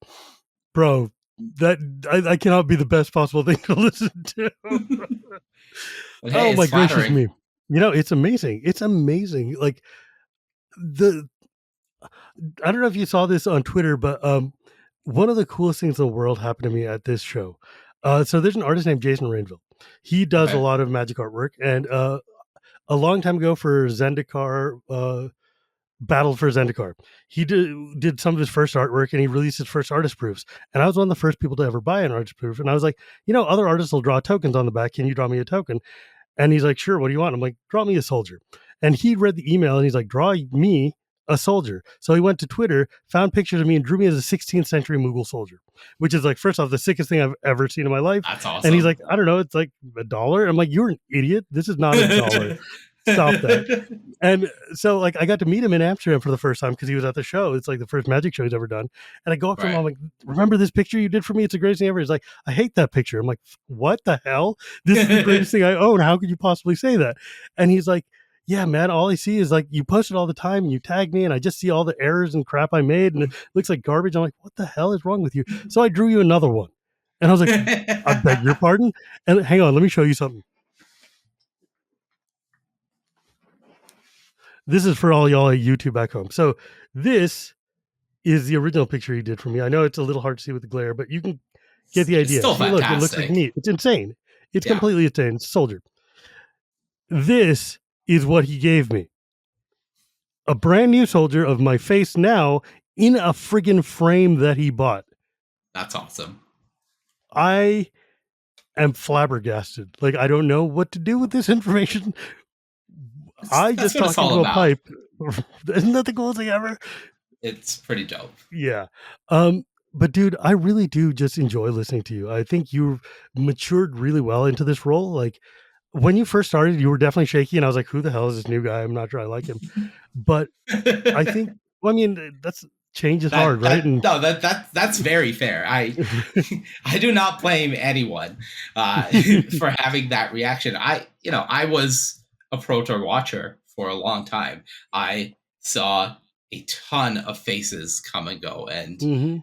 bro, that I cannot be the best possible thing to listen to.
But hey,
Oh
it's
my gracious
flattering.
me. It's amazing. It's amazing. Like the I don't know if you saw this on Twitter, but one of the coolest things in the world happened to me at this show. So there's an artist named Jason Rainville. He does a
Okay.
lot of magic artwork, and a long time ago for Zendikar, battled for Zendikar. He did some of his first artwork, and he released his first artist proofs. And I was one of the first people to ever buy an artist proof. And I was like, other artists will draw tokens on the back. Can you draw me a token? And he's like, sure, what do you want? I'm like, draw me a soldier. And he read the email and he's like, draw me a soldier. So he went to Twitter, found pictures of me, and drew me as a 16th century Mughal soldier, which is like, first off, the sickest thing I've ever seen in my life.
That's
And he's
awesome.
like, I don't know, it's like $1. I'm like, you're an idiot. This is not $1. Stop that. And so like I got to meet him in Amsterdam for the first time because he was at the show. It's like the first magic show he's ever done. And I go up to him,
Right.
I'm like, remember this picture you did for me? It's the greatest thing ever. He's like, I hate that picture. I'm like, what the hell? This is the greatest thing I own. How could you possibly say that? And he's like, yeah, man, all I see is like you post it all the time and you tag me and I just see all the errors and crap I made and it looks like garbage. I'm like, what the hell is wrong with you? So I drew you another one. And I was like, I beg your pardon? And hang on, let me show you something. This is for all y'all at YouTube back home. So this is the original picture he did for me. I know it's a little hard to see with the glare, but you can get the
It's
idea.
still
See, look, it looks like
fantastic.
meat. It's insane. It's
Yeah.
completely insane. It's a soldier. This is what he gave me. A brand new soldier of my face now in a friggin' frame that he bought.
That's awesome.
I am flabbergasted. Like, I don't know what to do with this information. I
That's
just
what it's
talk
all
into a
about.
pipe. Isn't that the coolest thing ever?
It's pretty dope.
Yeah. Um, but dude, I really do just enjoy listening to you. I think you've matured really well into this role. Like when you first started, you were definitely shaky, and I was like, "Who the hell is this new guy? I'm not sure I like him." But I think, well, I mean, that's change is hard, right? And
that's very fair. I do not blame anyone for having that reaction. I was a Pro Tour watcher for a long time. I saw a ton of faces come and go, and
Mhm.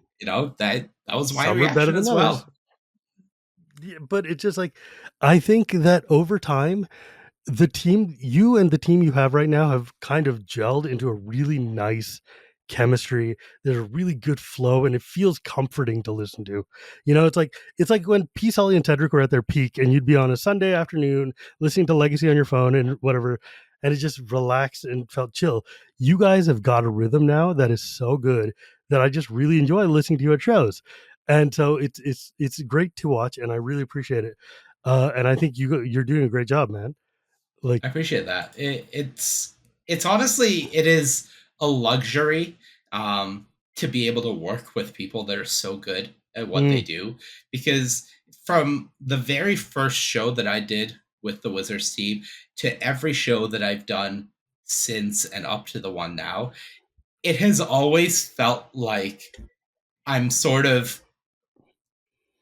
that was my
Some are better
reaction
than
as
others.
well.
Yeah, but it's just like I think that over time, the team you and the team you have right now have kind of gelled into a really nice chemistry. There's a really good flow, and it feels comforting to listen to. It's like when Peace Holly and Tedrick were at their peak, and you'd be on a Sunday afternoon listening to Legacy on your phone and whatever, and it just relaxed and felt chill. You guys have got a rhythm now that is so good that I just really enjoy listening to you at shows. And so it's great to watch, and I really appreciate it. And I think you're doing a great job, man. Like,
I appreciate that. It's honestly, it is a luxury um, to be able to work with people that are so good at what they
mm,
do. Because from the very first show that I did with the Wizards team to every show that I've done since and up to the one now, it has always felt like I'm sort of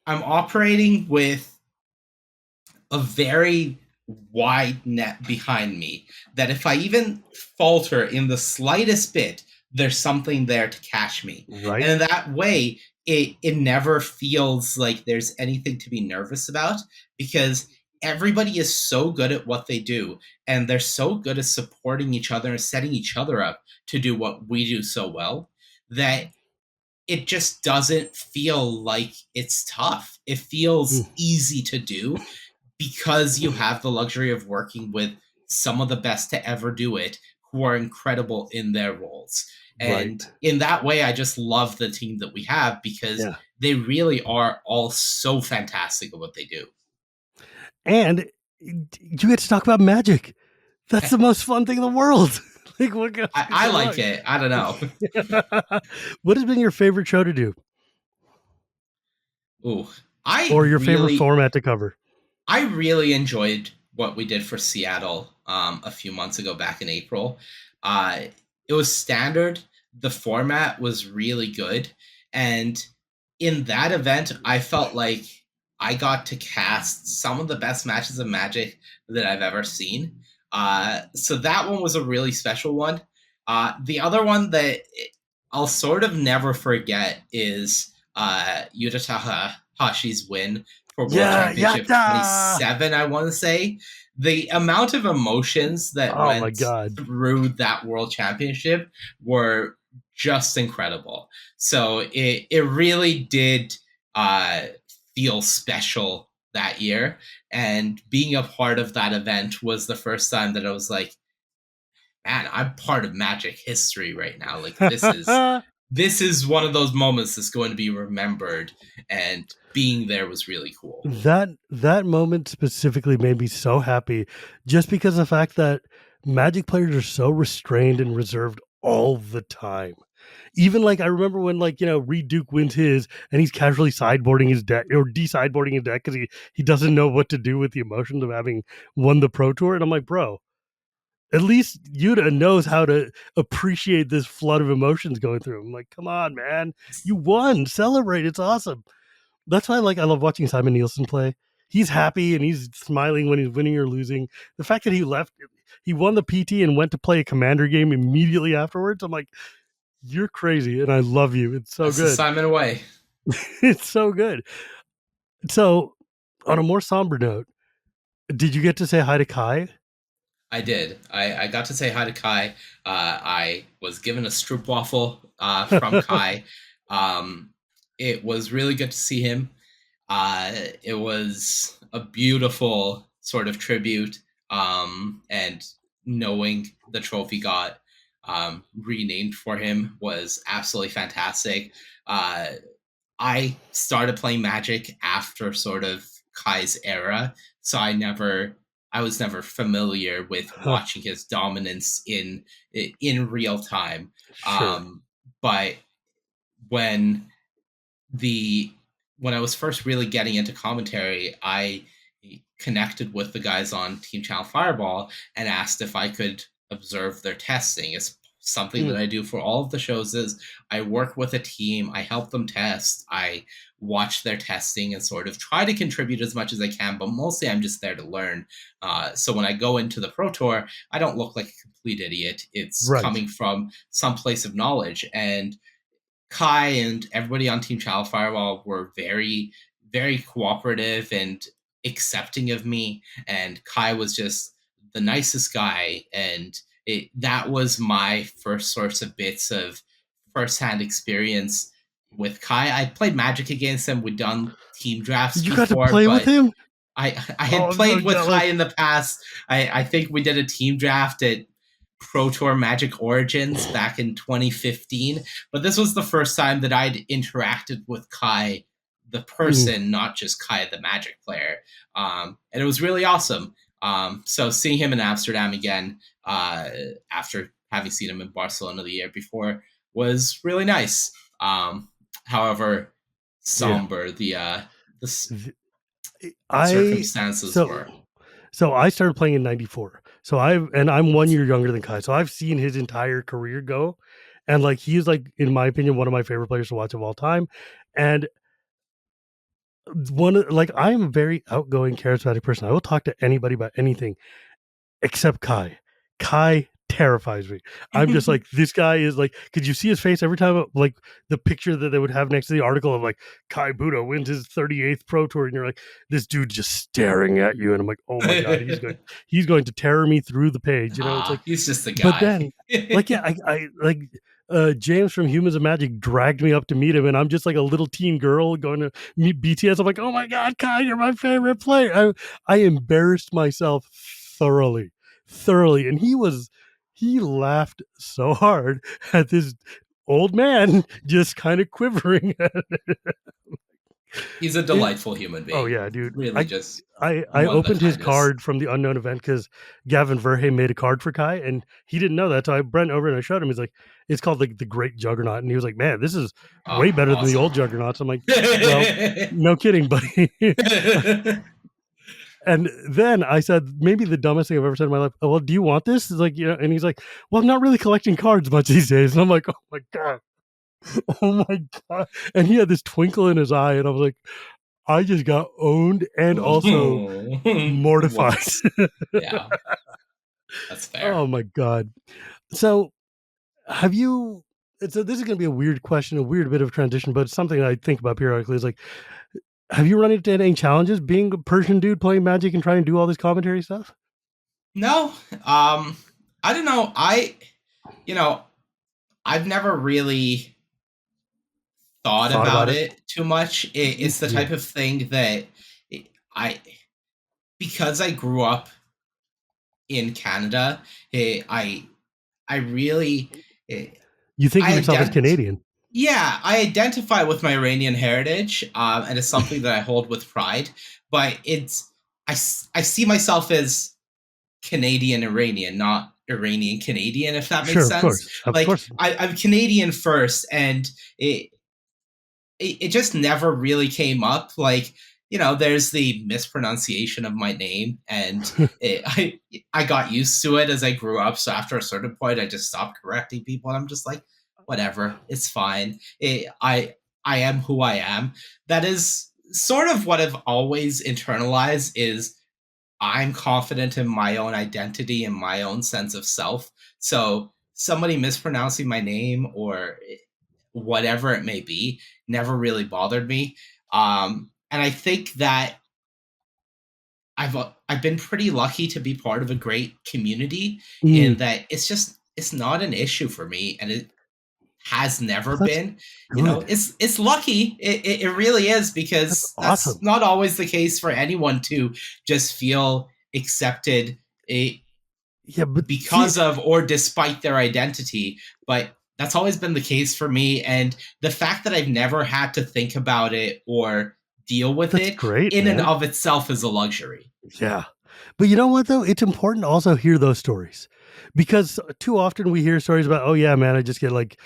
I'm operating with a very wide net behind me that if I even falter in the slightest bit, there's something there to catch me.
right?
And in that way, it never feels like there's anything to be nervous about because everybody is so good at what they do and they're so good at supporting each other and setting each other up to do what we do so well that it just doesn't feel like it's tough. It
Mm,
feels easy to do because you have the luxury of working with some of the best to ever do it who are incredible in their roles.
right.
And in that way, I just love the team that we have because
Yeah.
they really are all so fantastic at what they do.
And you get to talk about magic. That's the most fun thing in the world. Like, what else could
I
go
like
wrong?
it. I don't know.
What has been your favorite show to do,
Ooh, I
or your favorite
really
format to cover?
I really enjoyed what we did for Seattle a few months ago back in April. Uh, it was standard. The format was really good. And in that event, I felt like I got to cast some of the best matches of Magic that I've ever seen. So that one was a really special one. The other one that I'll sort of never forget is Yuta Hashi's win for World
Yeah,
Championship
yatta!
27, I want to say. The amount of emotions that
Oh my
went
god.
through that World Championship were just incredible. So it really did uh, feel special that year. And being a part of that event was the first time that I was like, man, I'm part of Magic history right now. Like this is one of those moments that's going to be remembered, and being there was really cool.
That moment specifically made me so happy, just because of the fact that Magic players are so restrained and reserved all the time. Even like I remember when Reed Duke wins his and he's casually sideboarding his deck or de-sideboarding his deck because he doesn't know what to do with the emotions of having won the Pro Tour. And I'm like, bro, at least Yuta knows how to appreciate this flood of emotions going through. I'm like, come on, man, you won, celebrate, it's awesome. That's why I love watching Simon Nielsen play. He's happy and he's smiling when he's winning or losing. The fact that he won the PT and went to play a Commander game immediately afterwards. I'm like, you're crazy, and I love you. It's so
That's the
good.
Simon way.
It's so good. So, on a more somber note, did you get to say hi to Kai?
I did. I got to say hi to Kai. I was given a stroopwafel from Kai. Um, it was really good to see him. It was a beautiful sort of tribute, and knowing the trophy got renamed for him was absolutely fantastic. Uh, I started playing Magic after sort of Kai's era, so I never I was never familiar with
Huh.
watching his dominance in real time.
Sure.
Um, but when the when I was first really getting into commentary, I connected with the guys on Team Channel Fireball and asked if I could observe their testing. It's something
Mm,
that I do for all of the shows. Is I work with a team, I help them test, I watch their testing and sort of try to contribute as much as I can, but mostly I'm just there to learn. So when I go into the Pro Tour, I don't look like a complete idiot. It's
right.
coming from some place of knowledge. And Kai and everybody on Team Child Firewall were very, very cooperative and accepting of me. And Kai was just the nicest guy. And that was my first source of bits of firsthand experience with Kai. I played Magic against him. We'd done team drafts
You got to
before,
play with
but
him?
I
Oh,
had
I'm so
played with
jealous.
Kai in the past. I think we did a team draft at Pro Tour Magic Origins back in 2015, but this was the first time that I'd interacted with Kai, the
Mm,
person, not just Kai, the Magic player. And it was really awesome. So seeing him in Amsterdam again after having seen him in Barcelona the year before was really nice. However,
yeah.
somber the
Th-
the
I
circumstances
so
were.
so I started playing in '94. So I'm 1 year younger than Kai. So I've seen his entire career go, and like he's like in my opinion one of my favorite players to watch of all time. And like I'm a very outgoing, charismatic person. I will talk to anybody about anything except Kai. Kai terrifies me. I'm just like, this guy is like, could you see his face every time, like the picture that they would have next to the article of like Kai Budo wins his 38th Pro Tour, and you're like, this dude just staring at you, and I'm like, oh my god, he's going to terror me through the page. You know, it's like,
He's just a
but
guy.
then, like, yeah, I like. James from Humans of Magic dragged me up to meet him, and I'm just like a little teen girl going to meet BTS. I'm like, oh my god, Kai, you're my favorite player. I embarrassed myself thoroughly, thoroughly, and he laughed so hard at this old man just kind of quivering.
He's a
it,
delightful human
oh
being.
yeah, dude.
Really, just
I
one of the
opened his
kindest.
card from the unknown event because Gavin Verhey made a card for Kai, and he didn't know that. So I went over and I showed him. He's like, it's called like the Great Juggernaut, and he was like, man, this is
Oh,
way better than the old
awesome.
Juggernauts. I'm like, well, no kidding, buddy. And then I said, maybe the dumbest thing I've ever said in my life. Oh, well, do you want this? It's like, yeah. And he's like, well, I'm not really collecting cards much these days. And I'm like, oh my god, oh my god. And he had this twinkle in his eye, and I was like, I just got owned and also mortified.
Once. Yeah, that's fair.
Oh my god. So have you? So this is going to be a weird question, a weird bit of transition, but it's something I think about periodically. Is like, have you run into any challenges being a Persian dude playing Magic and trying to do all this commentary stuff?
No, I don't know. You know, I've never really thought
Thought about
about
it?
it too much. It's the
Yeah.
type of thing that I, because I grew up in Canada, I really,
You think of
I
yourself as
ident-
Canadian?
yeah, I identify with my Iranian heritage, and it's something that I hold with pride. But I see myself as Canadian Iranian, not Iranian Canadian, if that makes
Sure, of
sense.
course, of
Like
course.
I'm Canadian first, and it just never really came up. Like, there's the mispronunciation of my name, and I got used to it as I grew up. So after a certain point, I just stopped correcting people, and I'm just like, whatever, it's fine. I am who I am. That is sort of what I've always internalized. Is I'm confident in my own identity and my own sense of self. So somebody mispronouncing my name or whatever it may be never really bothered me. And I think that I've been pretty lucky to be part of a great community in
Mm,
that it's not an issue for me, and it has never
well, that's
been.
good.
It's lucky. It really is,
That's
because that's
awesome.
not always the case for anyone to just feel accepted
Yeah, but see,
because of or despite their identity. But that's always been the case for me. And the fact that I've never had to think about it or deal with
that's
it
great,
in and
man.
of itself is a luxury.
Yeah. But you know what, though? It's important to also hear those stories, because too often we hear stories about, oh yeah, man, I just get like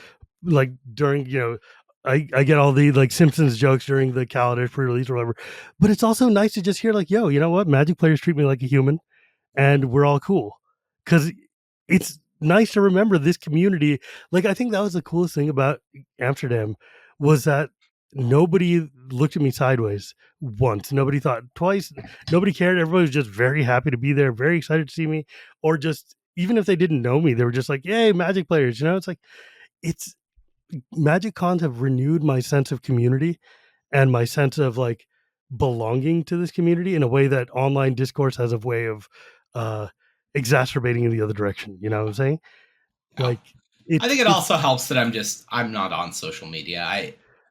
during, I get all the like Simpsons jokes during the calendar pre-release or whatever. But it's also nice to just hear like, yo, you know what? Magic players treat me like a human, and we're all cool. Because it's nice to remember this community. Like, I think that was the coolest thing about Amsterdam, was that nobody looked at me sideways once. Nobody thought twice. Nobody cared. Everybody was just very happy to be there, very excited to see me, or just even if they didn't know me, they were just like, "Yay, Magic players!" It's like it's Magic cons have renewed my sense of community and my sense of like belonging to this community in a way that online discourse has a way of uh exacerbating in the other direction. You know what I'm saying?
Yeah.
Like
I think it also helps that I'm not on social media.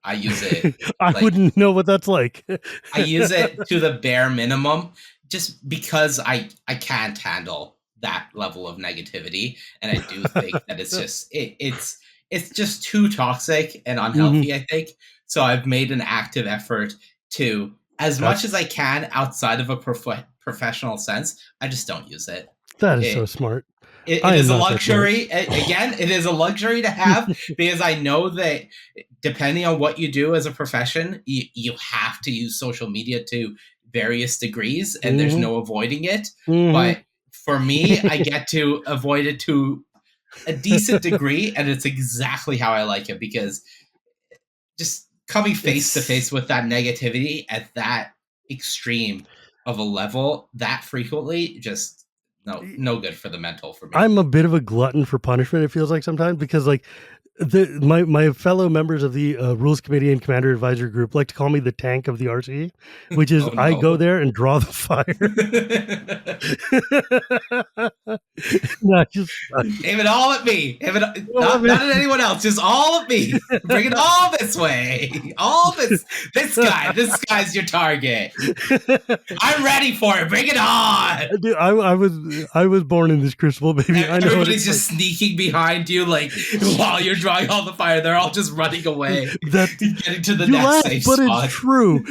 I use it
I
like
wouldn't know what that's like.
I use it to the bare minimum just because I can't handle that level of negativity, and I do think that it's just too toxic and
Mhm.
unhealthy, I think. So I've made an active effort to, as much
That's
as I can outside of a professional sense, I just don't use it.
that is so
It
smart.
it
I am
is a
not that smart.
luxury. Again, it is a luxury to have because I know that depending on what you do as a profession, you have to use social media to various degrees, and there's
Mhm.
no avoiding it.
Mhm.
But for me, I get to avoid it to a decent degree, and it's exactly how I like it, because just coming face to
It's
face with that negativity at that extreme of a level that frequently, just no good for the mental for me.
I'm a bit of a glutton for punishment, it feels like sometimes, because like my fellow members of the rules committee and commander advisory group like to call me the tank of the RC, which is
Oh
I go
no.
there and draw the fire. Not just
Aim it all at me. Aim it,
oh, man.
not at anyone else. Just all at me. Bring it all this way. All this. This guy. This guy's your target. I'm ready for it. Bring it on.
Dude, I was born in this crucible, baby. I know what
Everybody's
it's like.
just sneaking behind you, like while you're drawing all the fire. They're all just running away,
That
getting to the
you
next
laugh,
safe
but it's
spot.
true.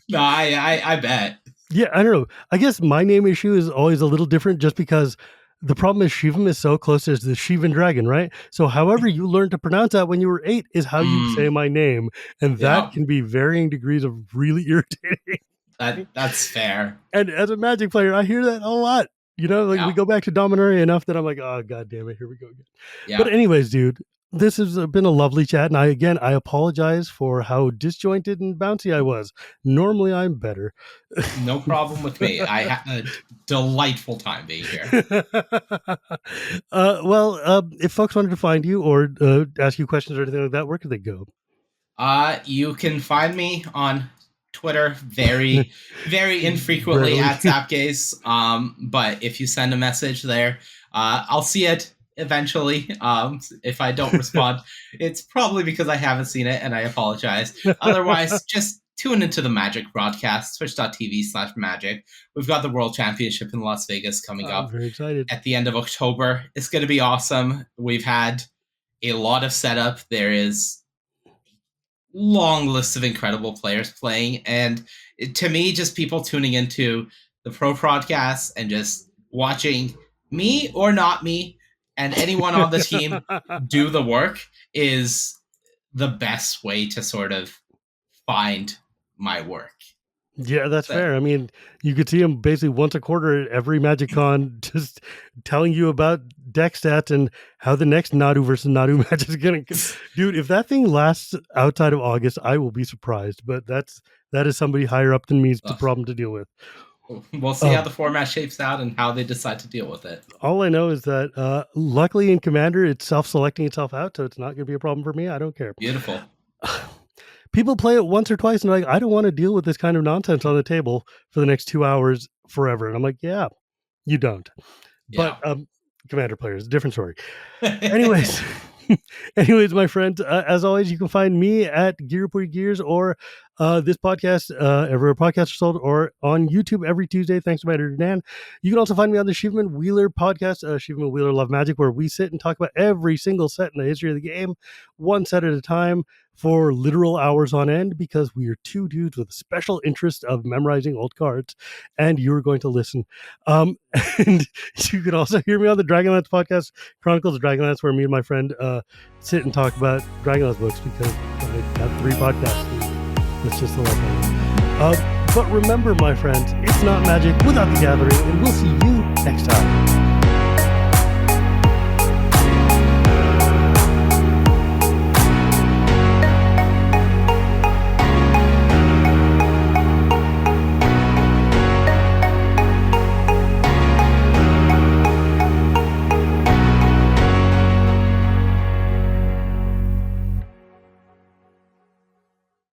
No, I bet.
Yeah, I don't know. I guess my name issue is always a little different, just because the problem is Shivam is so close to the Shivan dragon, right? So however you learned to pronounce that when you were 8 is how you say
Mm,
my name. And that
yeah,
can be varying degrees of really irritating.
that's fair.
And as a Magic player, I hear that a lot. Like we
Yeah,
go back to Dominaria enough that I'm like, oh god damn it, here we go again. But
yeah.
anyways, dude, this has been a lovely chat, and I apologize for how disjointed and bouncy I was. Normally, I'm better.
No problem with me. I had a delightful time being here.
If folks wanted to find you or ask you questions or anything like that, where could they go?
You can find me on Twitter very, very infrequently
Rarely.
at Zapgaze. But if you send a message there, I'll see it eventually. If I don't respond, it's probably because I haven't seen it, and I apologize. Otherwise, just tune into the Magic broadcast, twitch.tv/magic. We've got the World Championship in Las Vegas coming
I'm
up
very excited.
at the end of October. It's going to be awesome. We've had a lot of setup. There is long list of incredible players playing, and to me, just people tuning into the pro podcasts and just watching me or not me and anyone on the team do the work is the best way to sort of find my work.
Yeah, that's
So,
fair. I mean, you could see him basically once a quarter at every Magic Con, just telling you about deck stats and how the next Nadu versus Nadu match is going to. Dude, if that thing lasts outside of August, I will be surprised. But that is somebody higher up than me's the problem to deal with.
we'll see how the format shapes out and how they decide to deal with it.
All I know is that luckily in Commander, it's self-selecting itself out, so it's not going to be a problem for me. I don't care.
Beautiful.
People play it once or twice and they're like, I don't want to deal with this kind of nonsense on the table for the next 2 hours forever. And I'm like, yeah, you don't.
Yeah.
But Commander players, different story. Anyways, anyways, my friends, as always, you can find me at Gear Reporting Gears or this podcast, everywhere podcasts are sold, or on YouTube every Tuesday, thanks to my editor, Dan. You can also find me on the Shivam Wheeler podcast, Shivam Wheeler Love Magic, where we sit and talk about every single set in the history of the game, one set at a time. for literal hours on end because we are two dudes with a special interest of memorizing old cards, and you're going to listen. And you can also hear me on the Dragonlance podcast, Chronicles of Dragonlance, where me and my friend sit and talk about Dragonlance books because I have 3 podcasts. And it's just the life of it. But remember, my friends, it's not magic without the gathering, and we'll see you next time.